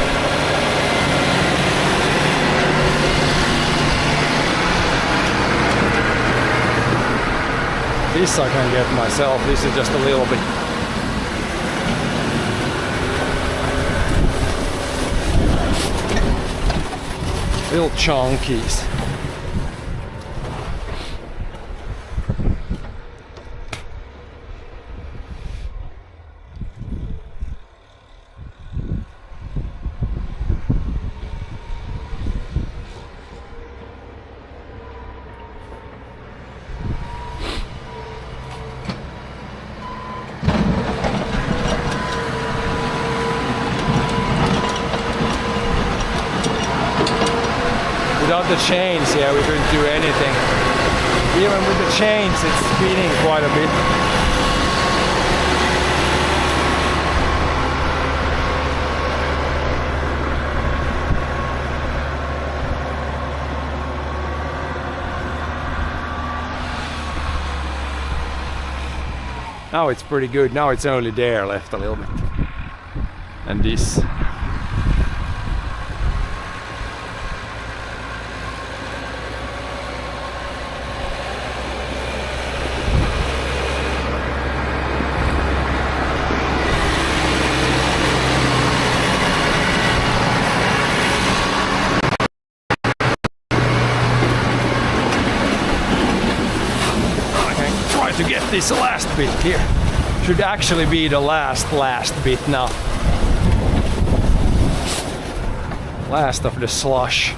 This I can get myself, this is just a little bit. Little chunkies. Without the chains, yeah, we couldn't do anything. Even with the chains, it's speeding quite a bit. Now it's pretty good. Now it's only there left a little bit. And this. To get this last bit here. Should actually be the last bit now. Last of the slush.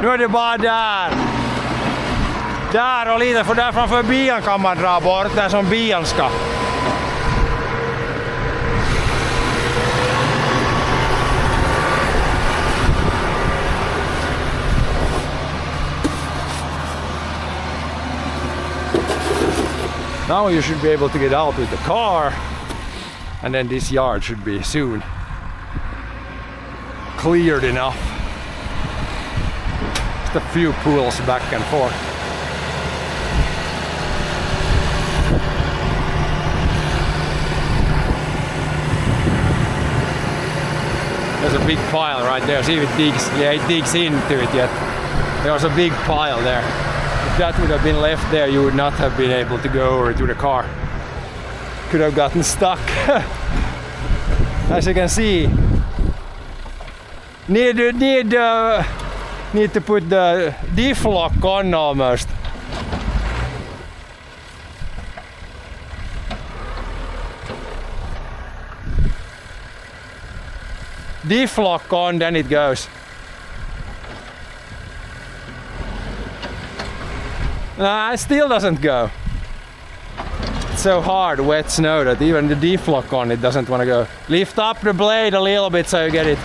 Nu är det bara där. Där och lite för där framför bilen kan man dra bort där som bilen ska. Now you should be able to get out with the car and then this yard should be soon cleared enough. Just a few pools back and forth. There's a big pile right there. See if it digs. Yeah, it digs into it yet. There was a big pile there. If that would have been left there, you would not have been able to go over to the car. Could have gotten stuck. As you can see, need to put the diff lock on almost. Diff lock on, then it goes. Nah, it still doesn't go. It's so hard, wet snow, that even the diff lock on it doesn't want to go. Lift up the blade a little bit so you get it.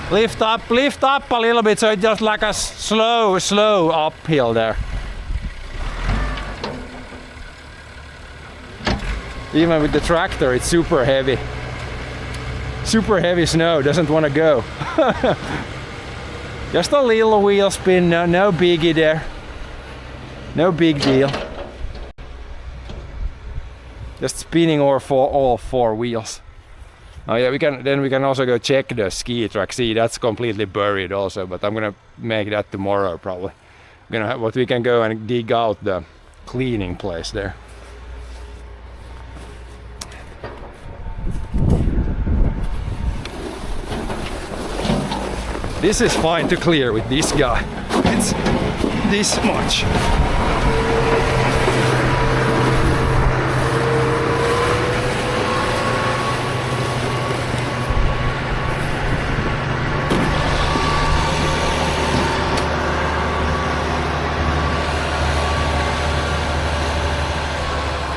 Lift up a little bit so it's just like a slow uphill there. Even with the tractor, it's super heavy. Super heavy snow, doesn't want to go. Just a little wheel spin, no biggie there. No big deal. Just spinning over for all 4 wheels. Oh yeah, we can also go check the ski track. See, that's completely buried also, but I'm gonna make that tomorrow probably. But we can go and dig out the cleaning place there. This is fine to clear with this guy. It's this much.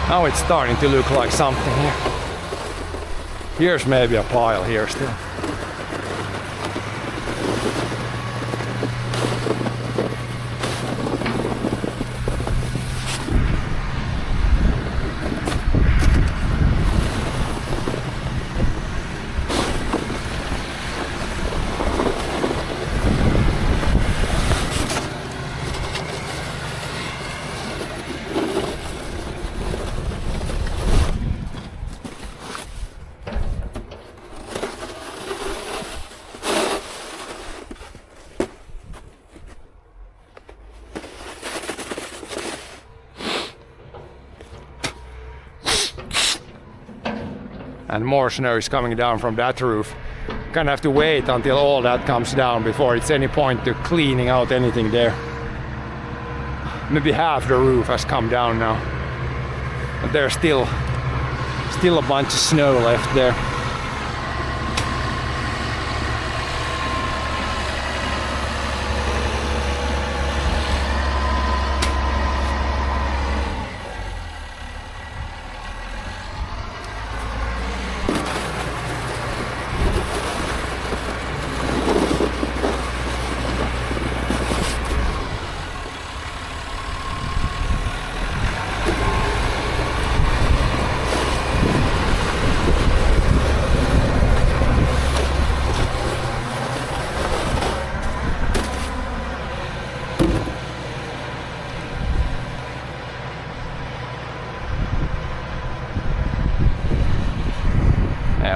Now it's starting to look like something here. Here's maybe a pile here still. And more snow is coming down from that roof. Gonna have to wait until all that comes down before it's any point to cleaning out anything there. Maybe half the roof has come down now, but there's still a bunch of snow left there.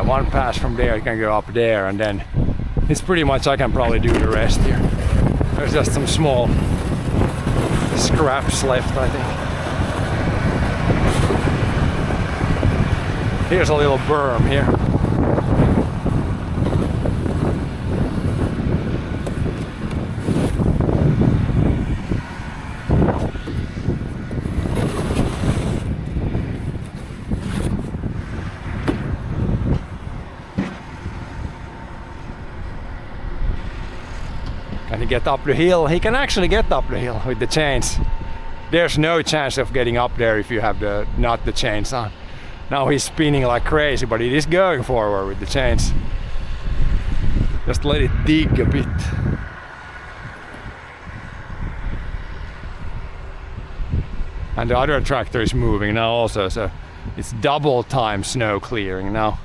One pass from there, you can go up there, and then it's pretty much I can probably do the rest here. There's just some small scraps left, I think. Here's a little berm here. Can he get up the hill? He can actually get up the hill with the chains. There's no chance of getting up there if you have not the chains on. Now he's spinning like crazy, but it is going forward with the chains. Just let it dig a bit. And the other tractor is moving now also, so it's double time snow clearing now.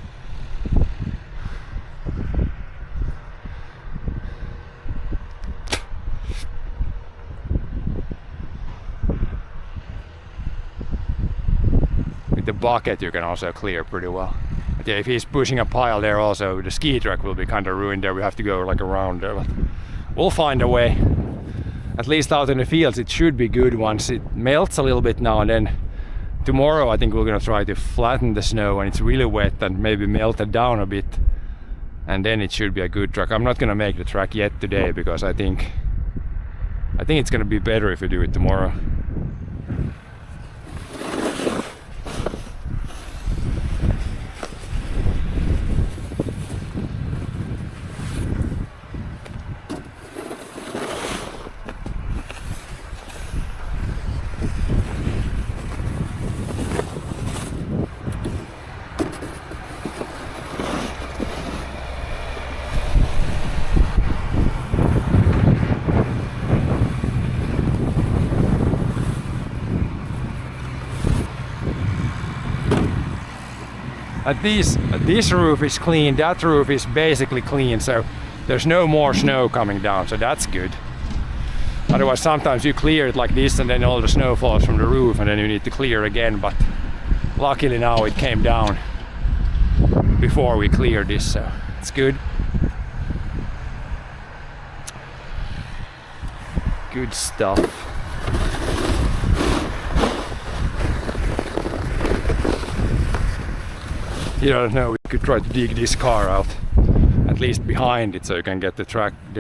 The bucket you can also clear pretty well. But yeah, if he's pushing a pile there also, the ski track will be kind of ruined there. We have to go like around there, but we'll find a way. At least out in the fields it should be good once it melts a little bit now, and then tomorrow I think we're gonna try to flatten the snow when it's really wet and maybe melt it down a bit, and then it should be a good track. I'm not gonna make the track yet today because I think it's gonna be better if we do it tomorrow. This roof is clean, that roof is basically clean, so there's no more snow coming down, so that's good. Otherwise sometimes you clear it like this and then all the snow falls from the roof and then you need to clear again, but luckily now it came down before we cleared this, so it's good. Good stuff. You don't know, we could try to dig this car out, at least behind it, so you can get the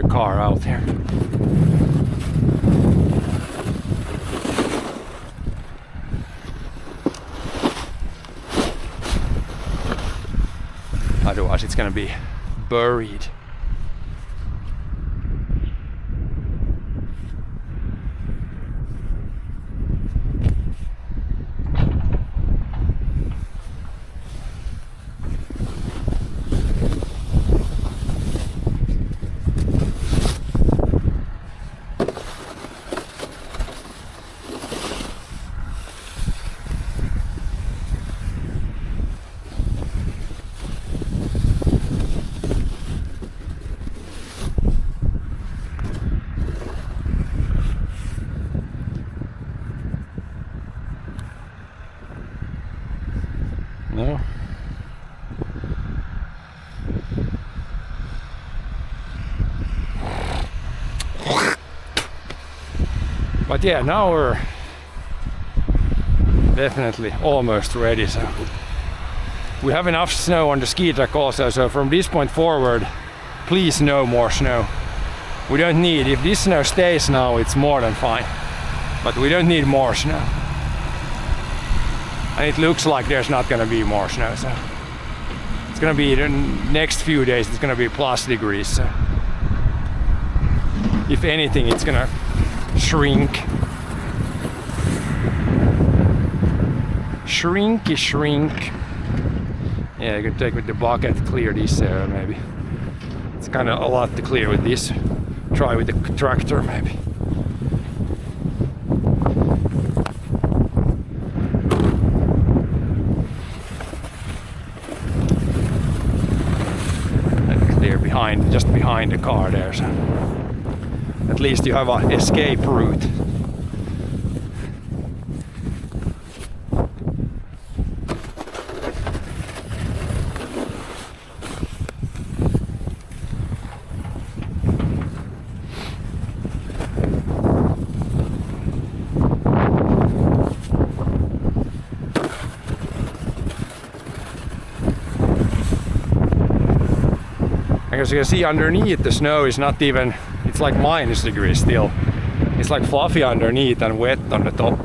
car out here. Otherwise it's gonna be buried. No. But yeah, now we're definitely almost ready. So we have enough snow on the ski track also, so from this point forward, please no more snow. We don't need, if this snow stays now, it's more than fine. But we don't need more snow. And it looks like there's not gonna be more snow, so it's gonna be the next few days, it's gonna be plus degrees, so if anything it's gonna shrink. Shrink. Yeah, you can take with the bucket, clear this area maybe. It's kind of a lot to clear with this. Try with the tractor maybe. Just behind the car there, so at least you have an escape route. As you can see underneath, the snow is not even, it's like minus degrees still. It's like fluffy underneath and wet on the top.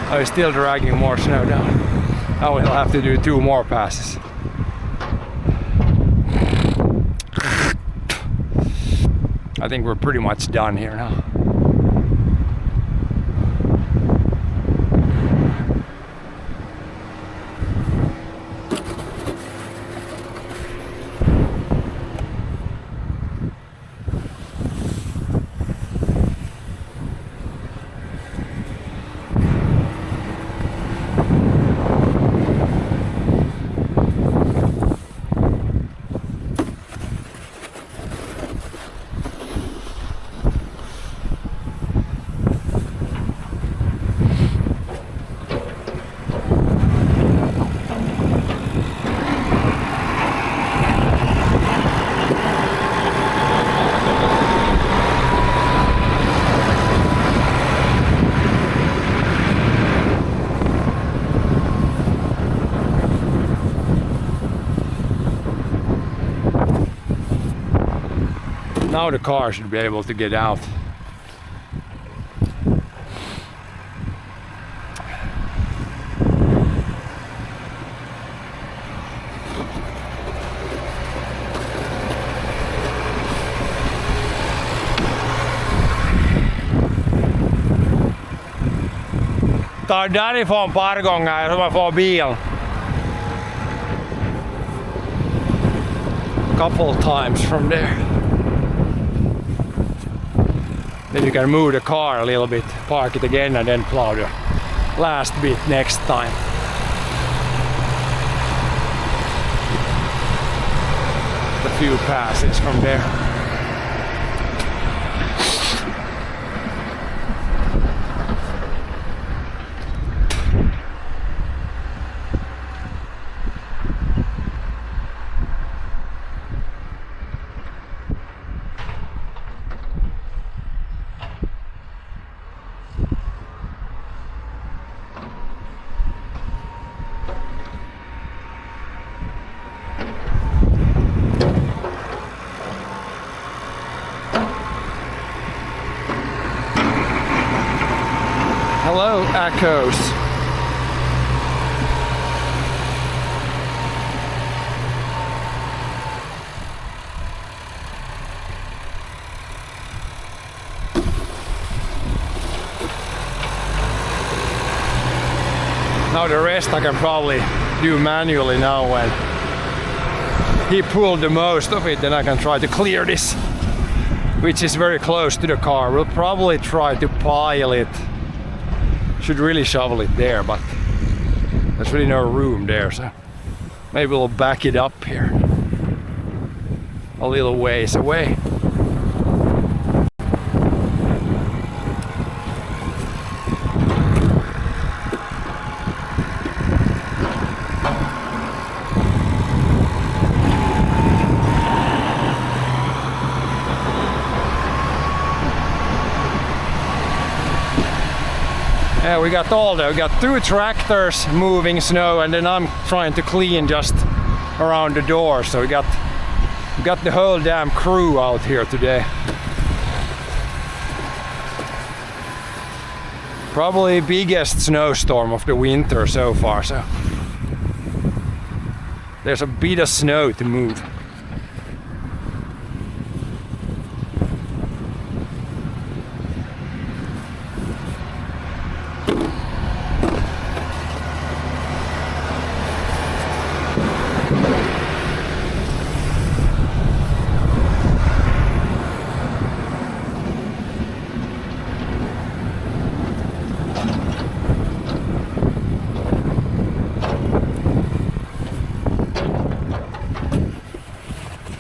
I'm still dragging more snow down. Now we'll have to do 2 more passes. I think we're pretty much done here now. Now the car should be able to get out. Ta därifrån ett par gånger så man får bilen. Couple times from there. Then you can move the car a little bit, park it again, and then plow the last bit next time. A few passes from there. Hello, echoes. Now the rest I can probably do manually now when he pulled the most of it, then I can try to clear this, which is very close to the car. We'll probably try to pile it. Should really shovel it there, but there's really no room there, so maybe we'll back it up here a little ways away. Yeah, we got 2 tractors moving snow, and then I'm trying to clean just around the door. So we got the whole damn crew out here today. Probably biggest snowstorm of the winter so far, so there's a bit of snow to move.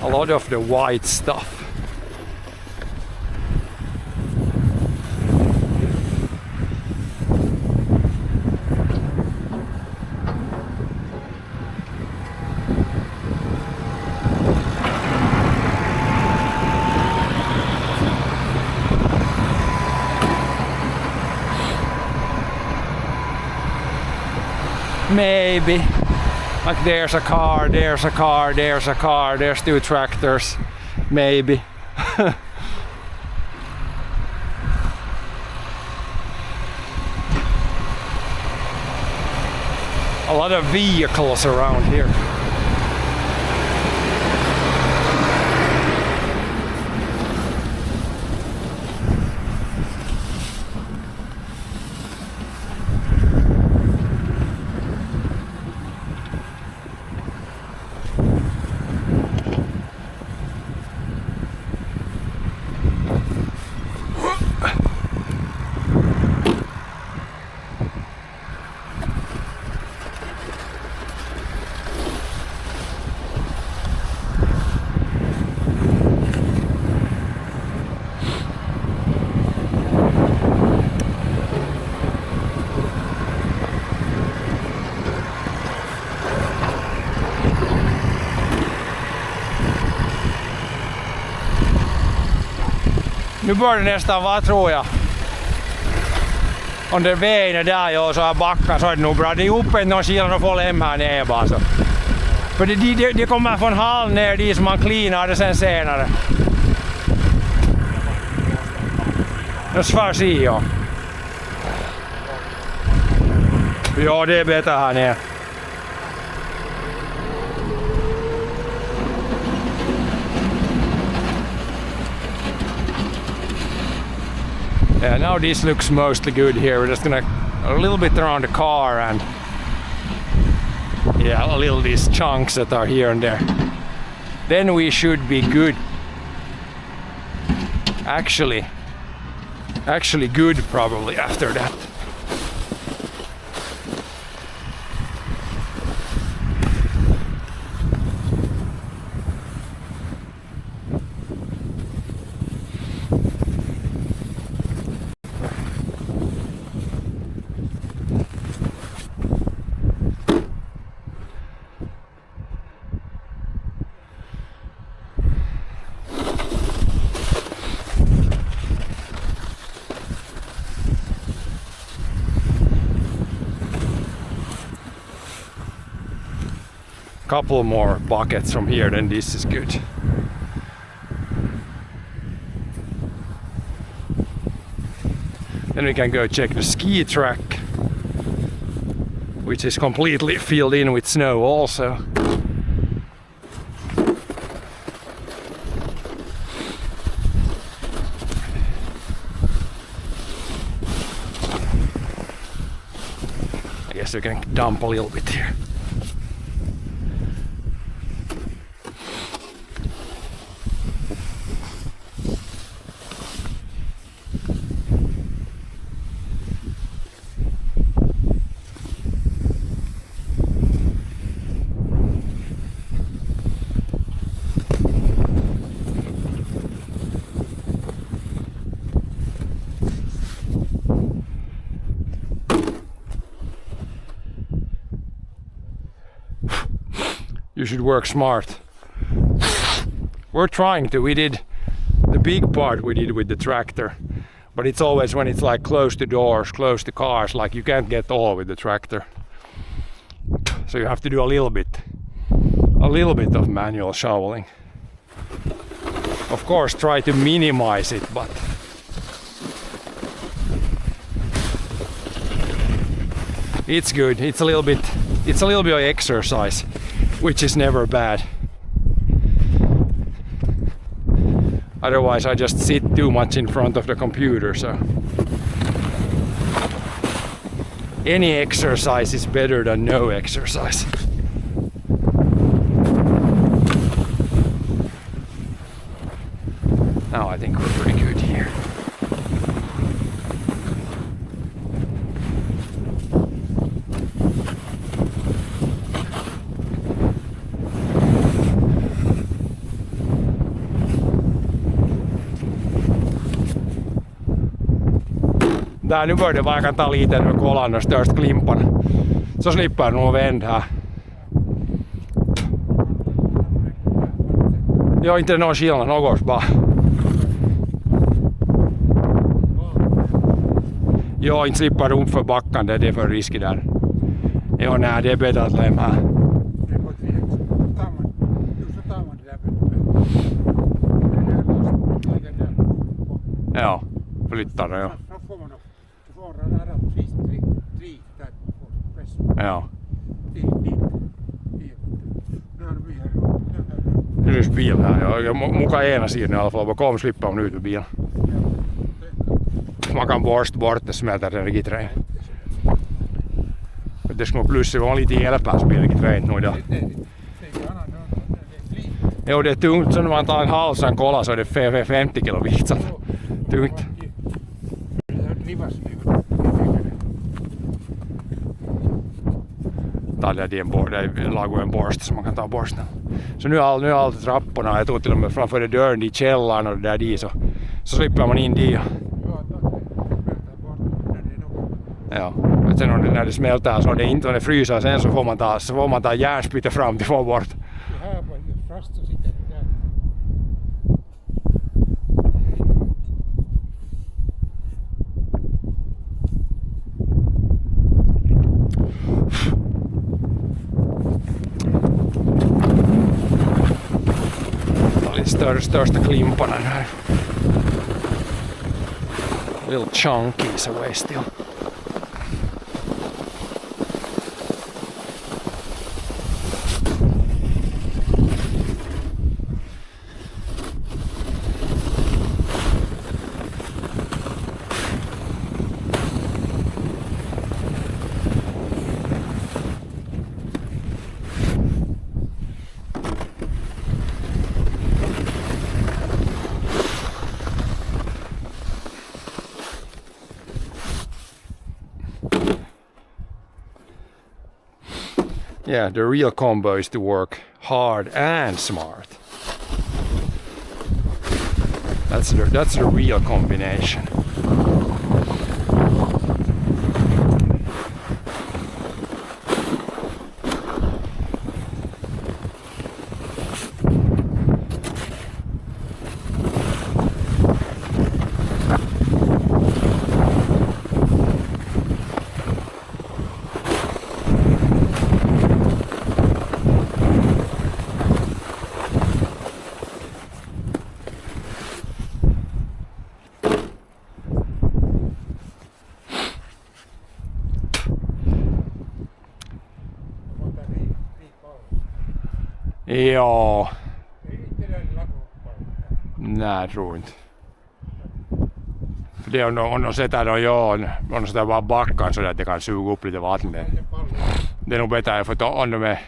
A lot of the white stuff. Maybe. Like there's a car, there's a car, there's a car, there's 2 tractors. Maybe. A lot of vehicles around here. Nu börjar det nästan vara, tror jag. Om det vägen där jag så här backar så är det nog bra. Det är uppe någon sidan och får hem här nere bara så. För det kommer från halv ner dit som man cleanar det sen senare. Det svär sig ja. Ja, det är bättre här nere. Yeah, now this looks mostly good here. We're just gonna a little bit around the car and yeah, a little these chunks that are here and there. Then we should be good. Actually, actually good probably after that. Couple more buckets from here, then this is good. Then we can go check the ski track, which is completely filled in with snow also. I guess we can dump a little bit here. You should work smart. We're trying to. We did the big part we did with the tractor, but it's always when it's like close to doors, close to cars, like you can't get all with the tractor. So you have to do a little bit of manual shoveling. Of course, try to minimize it, but it's good. It's a little bit of exercise, which is never bad. Otherwise I just sit too much in front of the computer, so any exercise is better than no exercise. Now I think we're pretty good here. Tää nu började vara kan ta lite med kolan och störst klimparna. Så slipper nog vända här. Ja, inte någon skillnad något bara. Ja, inte slipper runt för backan, det är för riskigt där. Ja, nej, det är bättre att lämna här. Ja, flyttar det, ja. Ja. Ylös bil här, ja. Mukaan ena sidan i alla fall. Kom slippa om ut med bilen. Man kan borsta bort det, smälter den gittrein. Det ska nog plus vara lite hjälpare så blir det gittrein nu idag. Jo, det är tungt, så när man tar en halsan kolla så är det 50 kilo vikt. Tungt. Det är lagat en borste som man kan ta borsten. Så nu är allt trapporna, jag tog till och med framför det dörren i källaren och det där dit, så slipper man in dit. Ja, sen när det smälter så det inte, när det fryser sen så får man ta järnspytte fram till få bort. Största klimparna här. Little chunkies away still. Yeah, the real combo is to work hard and smart. That's the real combination. Ja. Nej, jag tror inte. För det är om de sätter om de sätter bara backen så att det kan suga upp lite vatten. Det är nog bättre för att om de är...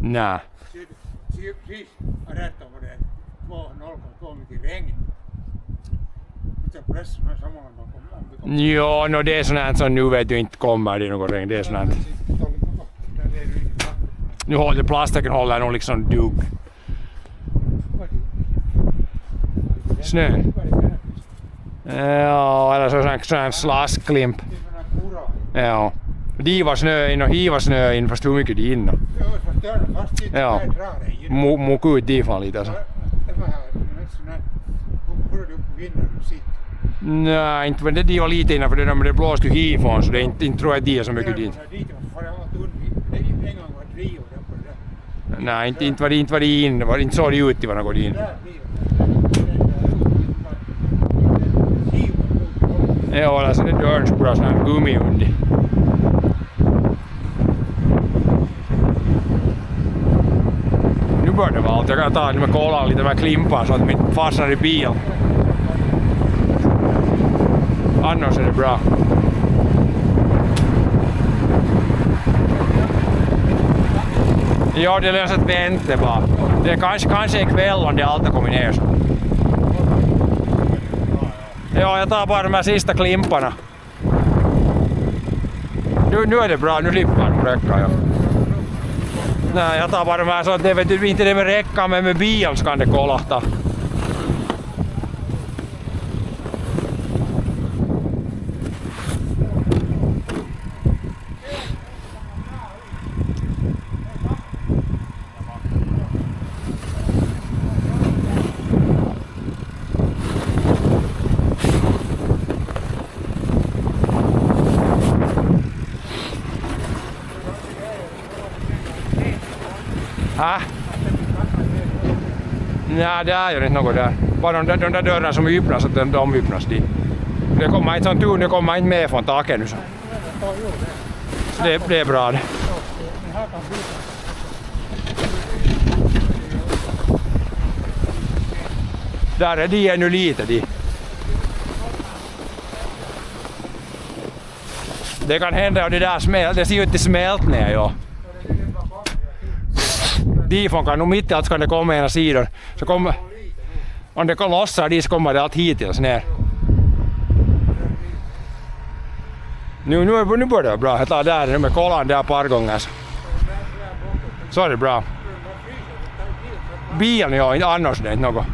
Nej. Jo, no, det är sånt här som nu vet du inte kommer det någon regn. Det är sånt här. Nu håller plastiken håller nog liksom dugg. Snö. Ja, eller så sån här slaskklimp. Ja. De var snö in och hiva snö in fast hur mycket det in. Ja. Muk ut de fan lite alltså. Nej, inte men det var lite innanför det där men det blåste ju hifrån så det inte tror jag det är så mycket dit. Nej, inte var det in, det var inte så det ut det var något in. Ja, alltså det dörren skulle ha sån här gummi under. Nu börjar det vara allt, jag kan ta det med kolan lite med klimpar så att mitt fastnar i bilen. Annars är det bra. Ja, det löser ett vänta bara. Det är kanske ikväll om det allt har kommit ner så. Ja, jag tar bara de här sista klimparna. Nu är det bra, nu slipper de räcka. Ja. Nej, jag tar bara de här så att det vet inte det med räcka men med bil så kan det kolahta. Nej, det är ju inte något där. Bara de där dörrarna som öppnas, att de öppnas dit. Det kommer inte sån tur, det kommer inte med från taket nu så. Så det är bra det. Där är de ännu lite de. Det kan hända att det där det ser ut att smält ner ja. Difon kan nog mitt i allt ska det komma ena sidan. Så kommer, om det kan lossa så kommer det allt hittills ner. Nu börjar det bra. Jag tar där med kolan där ett par gånger. Så är det bra. Bilen ja, inte annars det är inte något.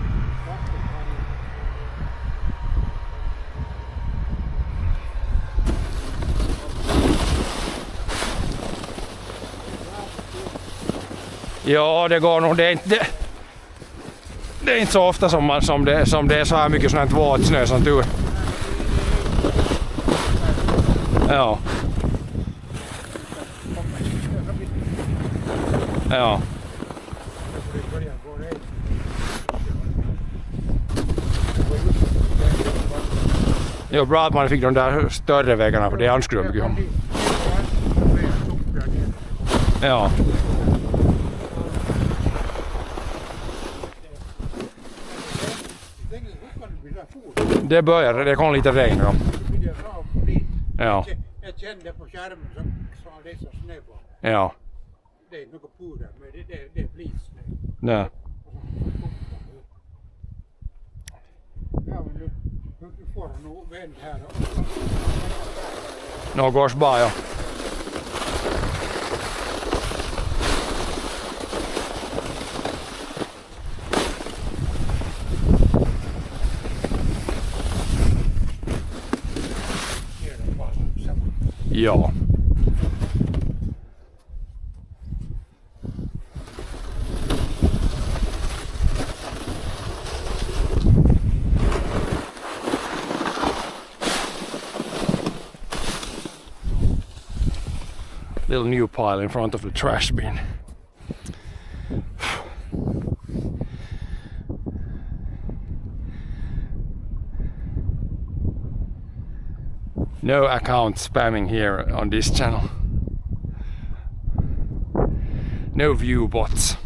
Ja, det går nog. Det är inte så ofta som det är så här mycket sån här våtsnö som tur. Ja. Ja. Det var bra att man fick de där större vägarna för det anskrev mycket om. Ja. Det började, det kom lite regn då. Ja. Jag kände på skärmen så har det så snö på. Ja. Det är något puder men det blir snö. Nej. Ja men nu får han nog vänd här. Något går bara ja. Ja. Little new pile in front of the trash bin. No account spamming here on this channel. No view bots.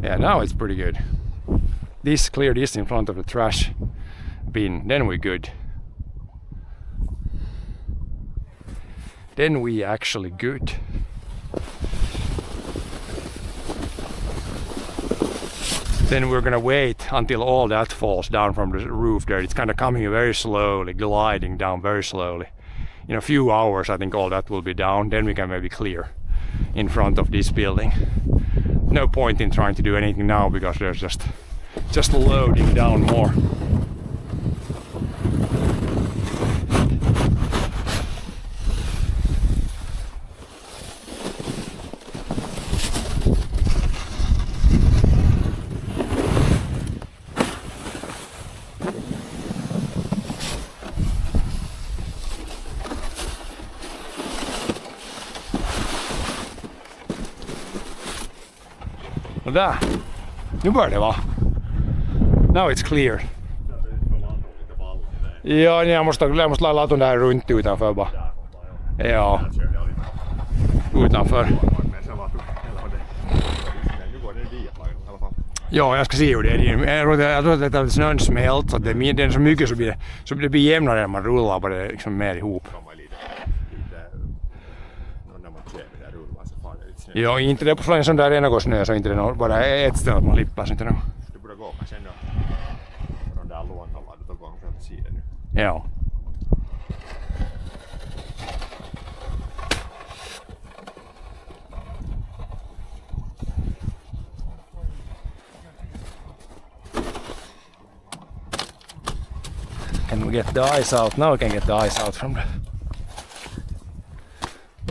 Yeah, now it's pretty good. Clear this in front of the trash bin, then we're good. Then we actually good. Then we're gonna wait until all that falls down from the roof there. It's kind of coming very slowly, gliding down very slowly. In a few hours I think all that will be down, then we can maybe clear in front of this building. No point in trying to do anything now because there's just loading down more. No där. Nu börjar det va? Now it's clear. Ja, niin jag måste lata den där runt utanför bara. Ja. Utanför. Ja, jag ska se hur det är. Jag tror att snön smält så att det är så mycket så det blir jämnare när man rullar på det liksom mer ihop. Ja, inte det på en sån där enagosnö så inte det är bara ett ställe att man lippar inte nog. Du borde gå sen då de där luonnolla du tog gång från sidan nu. Ja. Can we get the ice out? Now we can get the ice out from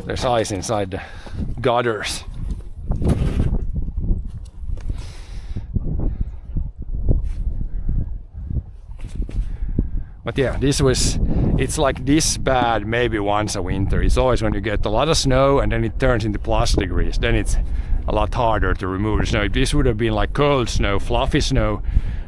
there's ice inside the gutters. But yeah, it's like this bad maybe once a winter. It's always when you get a lot of snow and then it turns into plus degrees. Then it's a lot harder to remove the snow. If this would have been like cold snow, fluffy snow,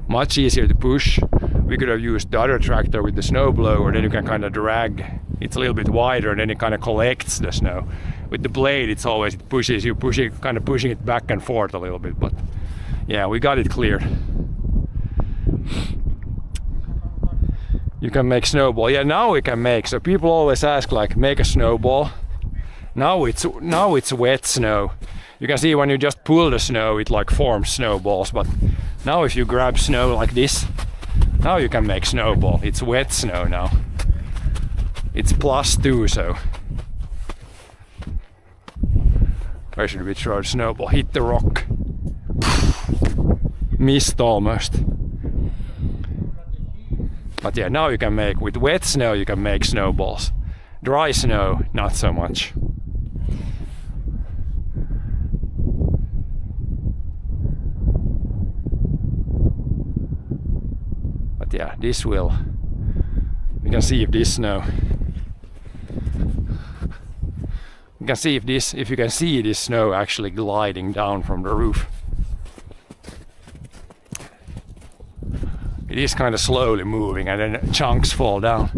much easier to push. We could have used the other tractor with the snow blower, then you can kind of drag. It's a little bit wider and then it kind of collects the snow. With the blade it pushes kind of pushing it back and forth a little bit, but yeah, we got it cleared. You can make snowball. Yeah, now we can make. So people always ask like make a snowball. Now it's wet snow. You can see when you just pull the snow it like forms snowballs, but now if you grab snow like this, now you can make snowball. It's wet snow now. It's +2, so where should we throw the snowball? Hit the rock. Missed almost. But yeah, now you can make, with wet snow you can make snowballs. Dry snow, not so much. But yeah, we can see if this snow, you can see if you can see this snow actually gliding down from the roof. It is kind of slowly moving and then chunks fall down.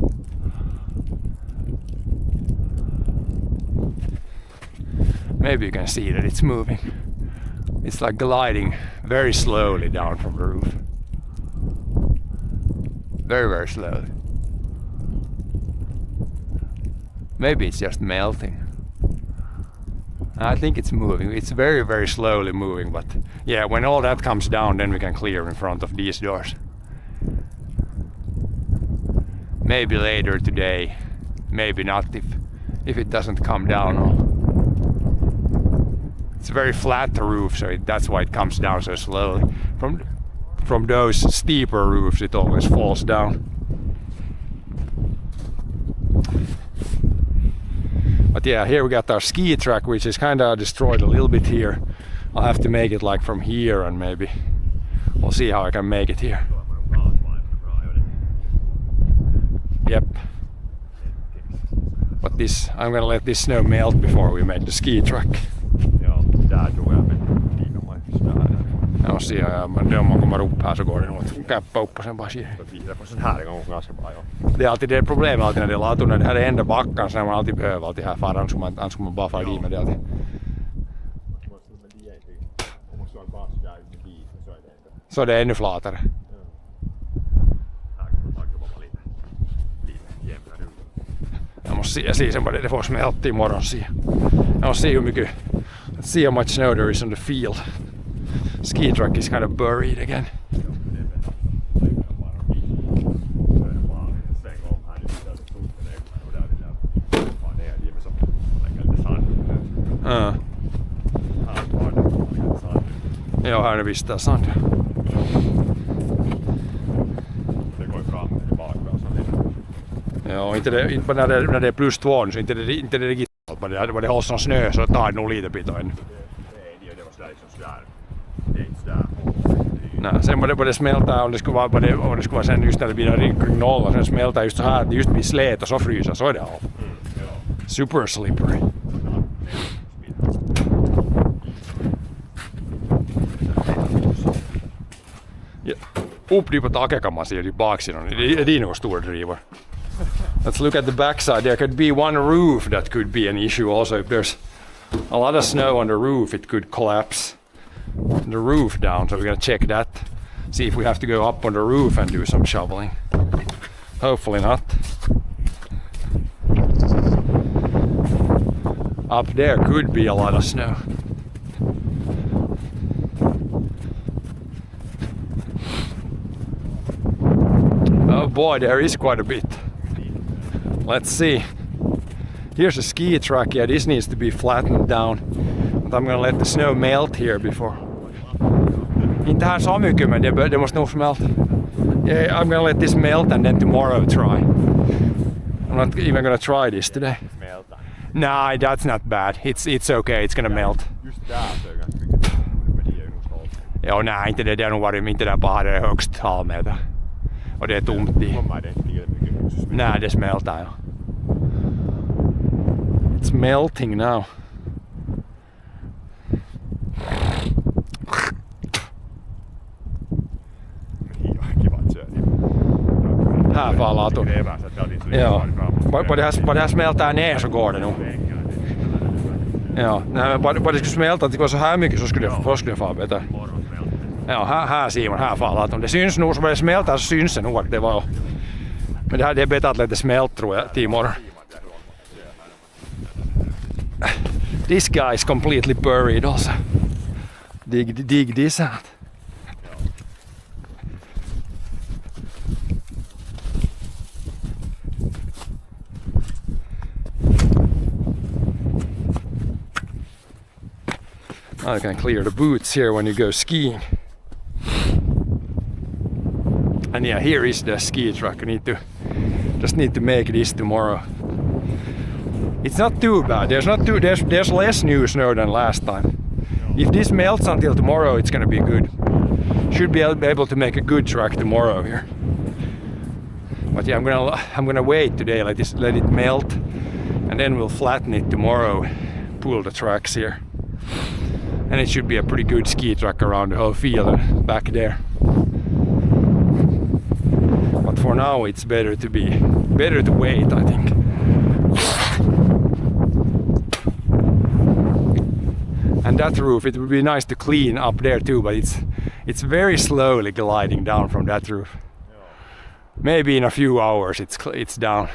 Maybe you can see that it's moving. It's like gliding very slowly down from the roof. Very, very slowly. Maybe it's just melting. I think it's moving. It's very, very slowly moving, but yeah, when all that comes down, then we can clear in front of these doors. Maybe later today, maybe not if it doesn't come down all. It's a very flat roof, so that's why it comes down so slowly. from those steeper roofs it always falls down. But yeah, here we got our ski track, which is kind of destroyed a little bit here. I'll have to make it like from here, and maybe we'll see how I can make it here. Yep. But this, I'm gonna let this snow melt before we make the ski track. Joo, tää tulee Ja se det om man kommer upp här så går det nog att käppa upp och sen bara sker. Det var sån här gång ganska bra. Det är alltid det problemet alltid när det är latur, när det här är enda backan så är man alltid behöver alltid här fara, annars skulle man bara fara dit med det alltid. Så det är ännu flatare. Jag måste se sen vad det får smälta imorgon. Jag måste se hur mycket, see how much snow there is on the field. Ski track is kind of buried again. Joo, här är visst där sand. Ja, inte när det är plus 2 så inte det riktigt allt, men det hålls som snö så tar det nog lite bit ännu. Nej, sen vad det smälter om det skulle vara sen just när det blir kring noll och sen smälter just så här att det just blir slät och så fryser, så är det allt. Super slippery. Ja, upp dit på taket kan man se i baksidan. Det är nog stora drivor. Let's look at the backside. There could be one roof that could be an issue also. If there's a lot of snow on the roof, it could collapse the roof down. So we're gonna check that. See if we have to go up on the roof and do some shoveling. Hopefully not. Up there could be a lot of snow. Oh boy, there is quite a bit. Let's see. Here's a ski track. Yeah, this needs to be flattened down. But I'm gonna let the snow melt here before. Inte här så mycket, men det måste nog smälta. Yeah, I'm gonna let this melt and then tomorrow try. I'm not even gonna try this today. Nah, that's not bad. It's okay. It's gonna melt. Ja, nej, inte det. Det är nog varit inte där bara det är högst halvmeter. Och det är tomt i. Nej, det smälter ja. It's melting now. Här var latur. Ja. På det här smälter ner så går det nog. Ja, nej, men bara det skulle smälta att det går så här mycket så skulle det få bättre. Ja, här ser man, här faller latur. Det syns nog, så det smälter så syns det nog att det var. Men det är bättre att det smälter tror jag till imorgon. This guy is completely buried also. Dig this out. Now you can clear the boots here when you go skiing. And yeah, here is the ski track. I just need to make this tomorrow. It's not too bad. There's less new snow than last time. If this melts until tomorrow, it's gonna be good. Should be able to make a good track tomorrow here. But yeah, I'm gonna wait today, let it melt, and then we'll flatten it tomorrow. Pull the tracks here, and it should be a pretty good ski track around the whole field and back there. But for now, it's better to wait, I think. And that roof, it would be nice to clean up there too, but it's very slowly gliding down from that roof. Maybe in a few hours it's down.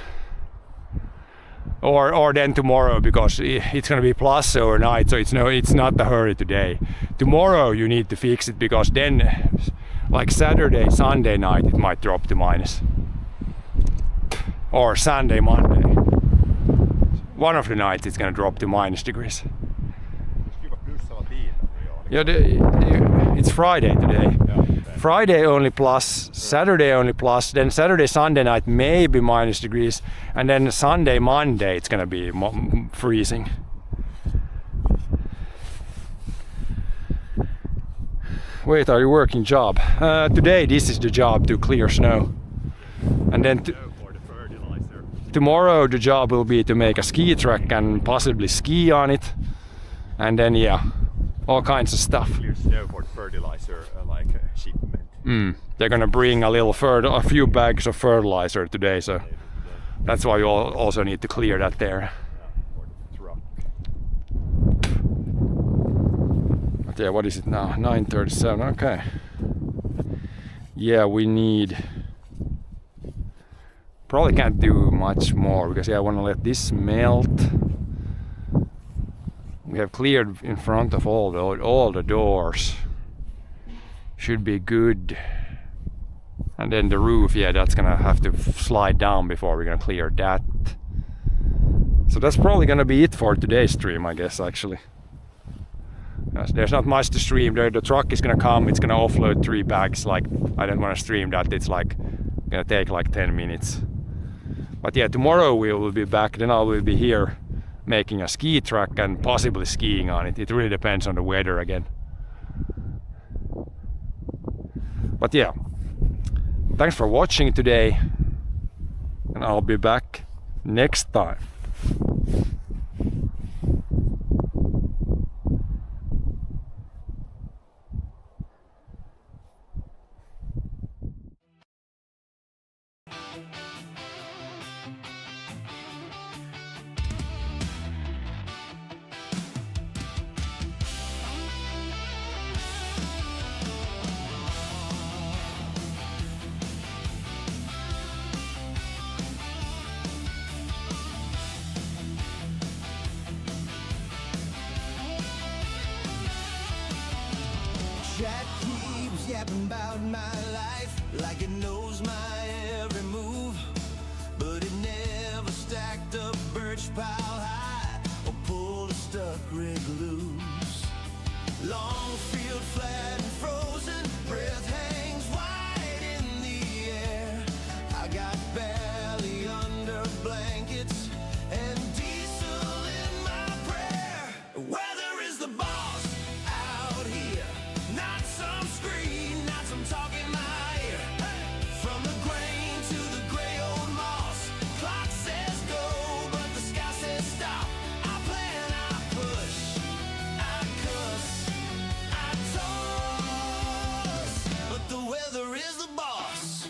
Or then tomorrow, because it's gonna be plus overnight, so it's not a hurry today. Tomorrow you need to fix it, because then like Saturday, Sunday night it might drop to minus. Or Sunday, Monday. One of the nights it's gonna drop to minus degrees. Yeah, it's Friday today. Friday only plus, Saturday only plus, then Saturday, Sunday night maybe minus degrees, and then Sunday, Monday it's gonna be freezing. Wait, are you working job? Today this is the job to clear snow. And then For the fertilizer. tomorrow the job will be to make a ski track and possibly ski on it. And then yeah, all kinds of stuff. Clear snow for the fertilizer shipment. They're gonna bring a few bags of fertilizer today, so that's why you also need to clear that there. For the truck. But yeah, what is it now? 9:37. Okay. Yeah, we need. Probably can't do much more because yeah, I want to let this melt. We have cleared in front of all the doors. Should be good. And then the roof, yeah, that's gonna have to slide down before we're gonna clear that. So that's probably gonna be it for today's stream, I guess, actually. There's not much to stream. The truck is gonna come, it's gonna offload 3 bags. Like, I don't wanna stream that, it's like gonna take like 10 minutes. But yeah, tomorrow we will be back, then I will be here making a ski track and possibly skiing on it. It really depends on the weather again. But yeah, thanks for watching today, and I'll be back next time. Chat keeps yapping about my life like it knows my every move, but it never stacked up birch pile high or pulled a stuck rig loose. Long field flat and frozen, breath hangs wide in the air. I got belly under blankets and diesel in my prayer. Weather is the boss out here. Not some screen, not some talking my ear. From the grain to the gray old moss. Clock says go, but the sky says stop. I plan, I push, I cuss, I toss. But the weather is the boss.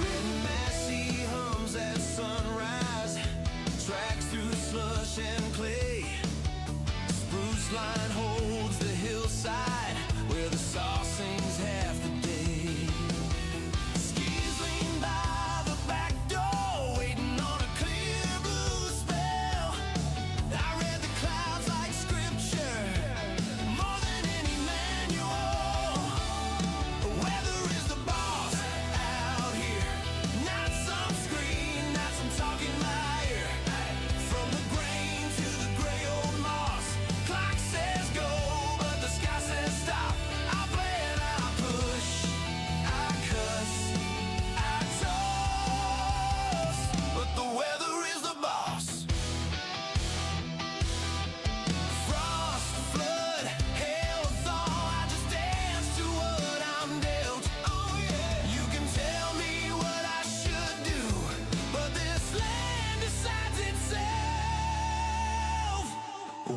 Red Massey hums at sunrise. Tracks through slush and clay. Spruce line holds the hillside where the saw sings half the day. Skis lean by the back door, waiting on a clear blue spell. I read the clouds like scripture, more than any manual. Weather is the boss out here. Not some screen, not some talking my ear. From the grain to the gray old moss. Clock says go, but the sky says stop. I plan, I push, I cuss, I toss. But the weather is the boss. Frost, flood, hail, thaw. I just dance to what I'm dealt. Oh yeah. You can tell me what I should do, but this land decides itself.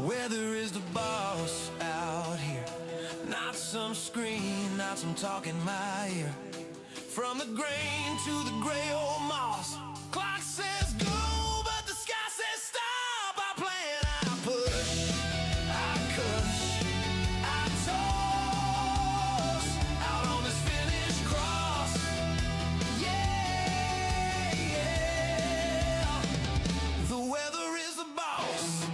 Weather is the boss out here. Not some screen, not some talking my ear. From the grain to the gray old moss. Clock says go, but the sky says stop. I plan, I push, I cuss, I toss. Out on this finished cross. Yeah, yeah. The weather is the boss.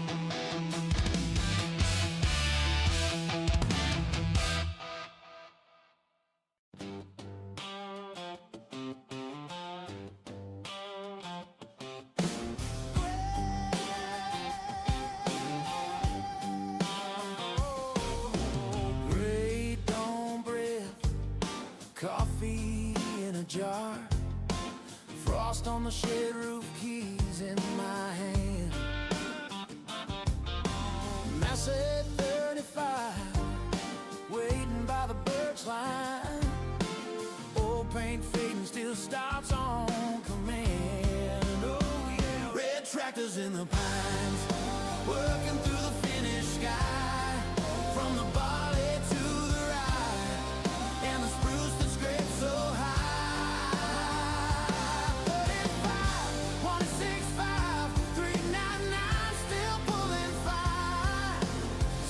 jar. Frost on the shed roof, keys in my hand. Massey 35, waiting by the birch line. Old paint fading, still stops on command. Oh yeah, red tractors in the pines, working through the finished sky. From the barley to the rye, and the spruce that scrapes so high. 35, 165, 399, still pulling fine.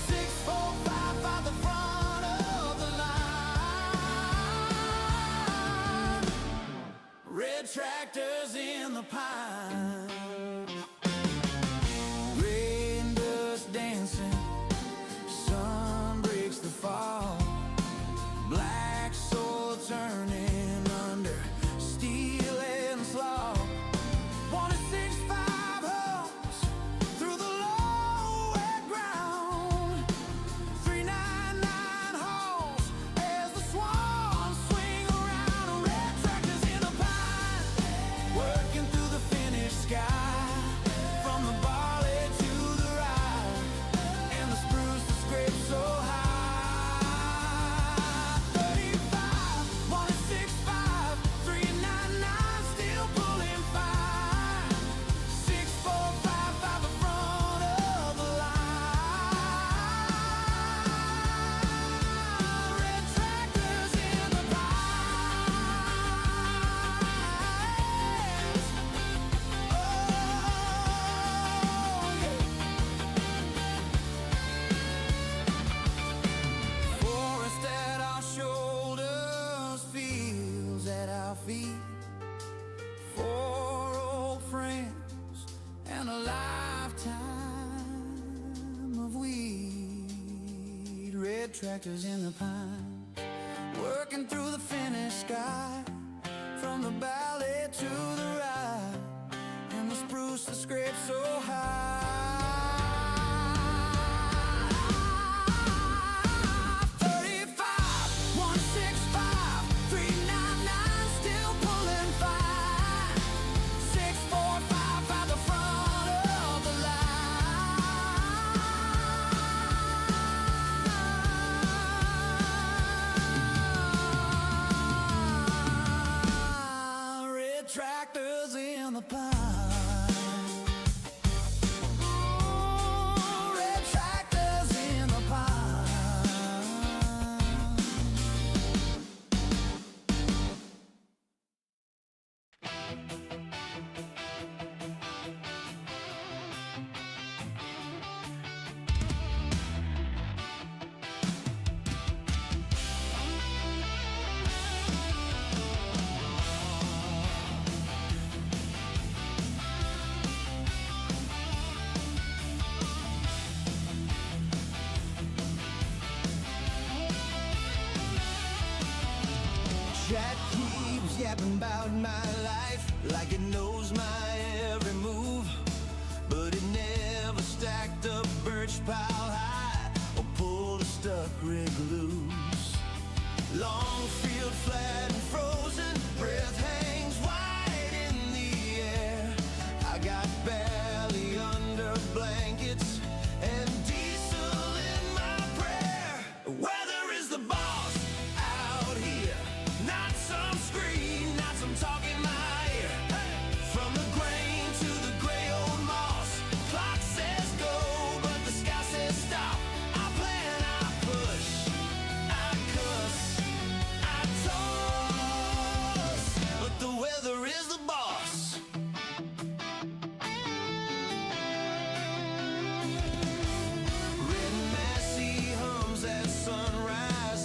645 by the front of the line. Red tractors in the pine. Rain dust dancing, sun breaks the fall. Black soil turning under steel and slaw. 165 homes through the low wet ground. 399 holes as the swans swing around. Red tractors in the pine, working through the finished sky. From the barley to the rye, and the spruce that scrapes so high. 35, 165, 399, still pulling fine. 645 by the front of the line. Red tractors in the pines. Oh, yeah. Forest at our shoulders, fields at our feet. 4 old friends and a lifetime of weed. Red tractors in the pine, working through the finished sky. From the valley to the rye, and the spruce that scrapes so high. 35, 165, 399, still pulling fine. 645 by the front of the line. Red tractors in the pine. Red tractors in the pine. Chat keeps yapping about my life like it knows my every move, but it never stacked up birch pile high or pulled a stuck rig loose. Long field flat and frozen, breath hangs wide in the air. I got belly under blankets and diesel in my prayer. Weather is the boss out here, not some screen, not some talk in my ear. From the grain to the gray old moss, clock says go, but the sky says stop. I plan, I push, I cuss, I toss, but the weather is the boss. Red Massey hums at sunrise,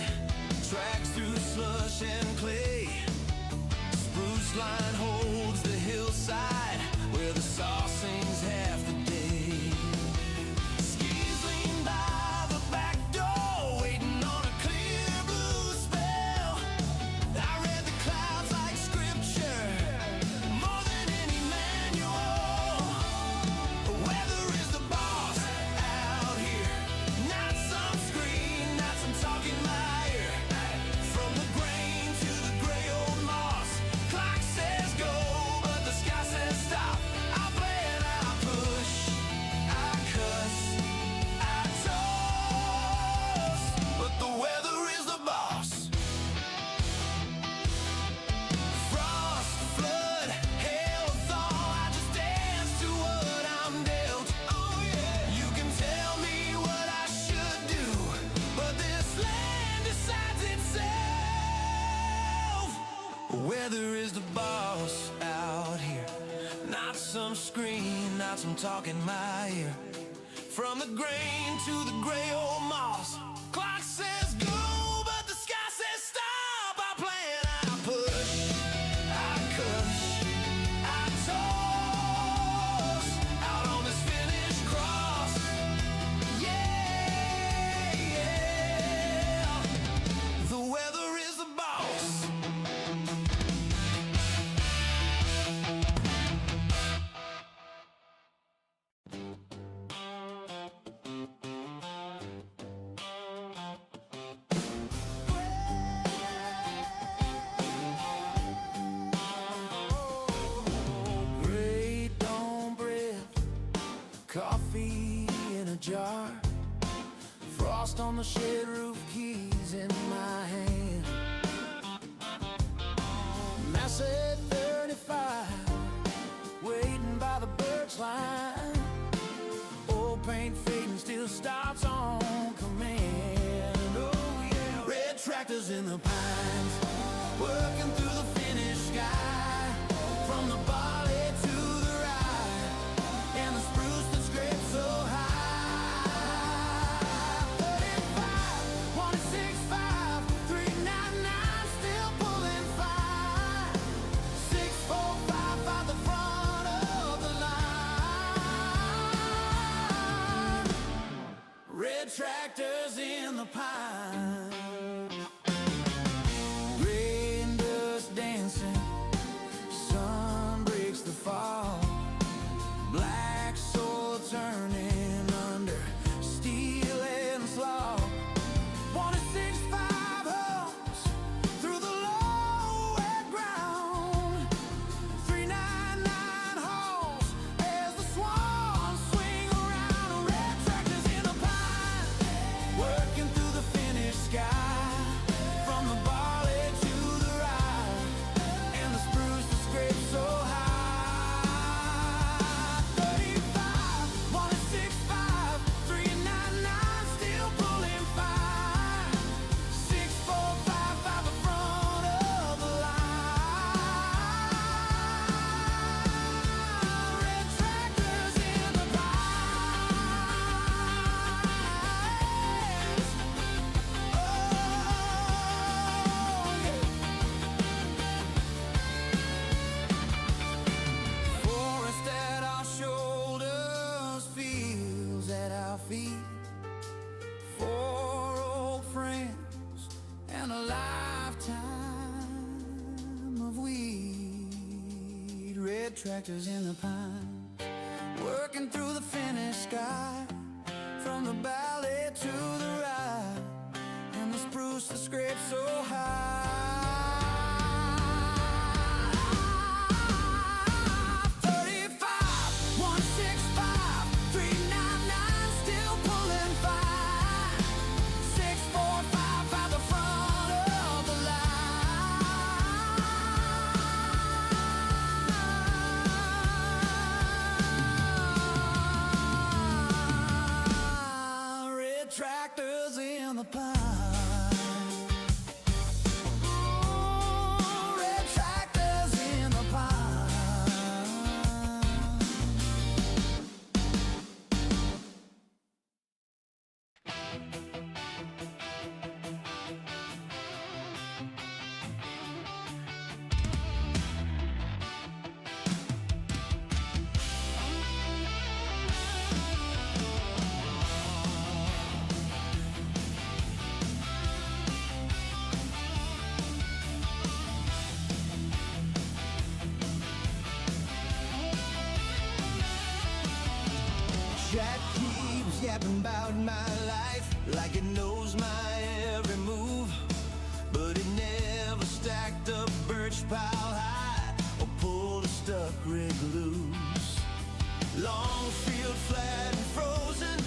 tracks through slush and clay. Spruce line holds the hillside where the saw sings half the day. Skis lean by the back door, waiting on a clear blue spell. I read the clouds like scripture, more than any manual. Weather is the boss out here, not some screen, not some talk in my ear. From the grain to the gray old moss, screen, now some talk in my ear. From the grain to the gray old moss, clock says go, but the sky says stop. I plan, I push, I cuss, I toss out on this finished cross. Yeah, yeah. The weather is the boss. Great dawn bread, coffee in a jar, frost on the shed roof, keys in my hand. Massive 35, waiting by the birch line. Old paint fading, still stops on command. Oh yeah, red tractors in the pines, working through the finished sky. From the barley to the rye, and the spruce that scrapes so high. 35, 165, 399, still pulling fire. 645 by the front of the line. Red tractors in the pine. Rain dust dancing, sun breaks the fall. Black soil turning under steel and slaw. 165 homes through the low wet ground. 399 holes as the swans swing around. Red tractors in the pine, working through the finished sky. From the barley to the rye, and the spruce that scrapes so high. 35, 165, 399, still pulling fire. 645 by the front of the line. Red tractors in the pines. Oh, yeah. Forest at our shoulders, fields at our feet. 4 old friends and a lifetime of weed. Red tractors in the pine, working through the finished sky. From the valley to the rye, and the spruce that scrapes so high. 35, 165, 399, still pulling fire. 645 by the front of the line. Red tractors in the pine. Red tractors in the pine. Jack keeps yapping about my life like it knows my every move, but it never stacked up birch pile high or pulled a stuck rig loose. Long field flat and frozen,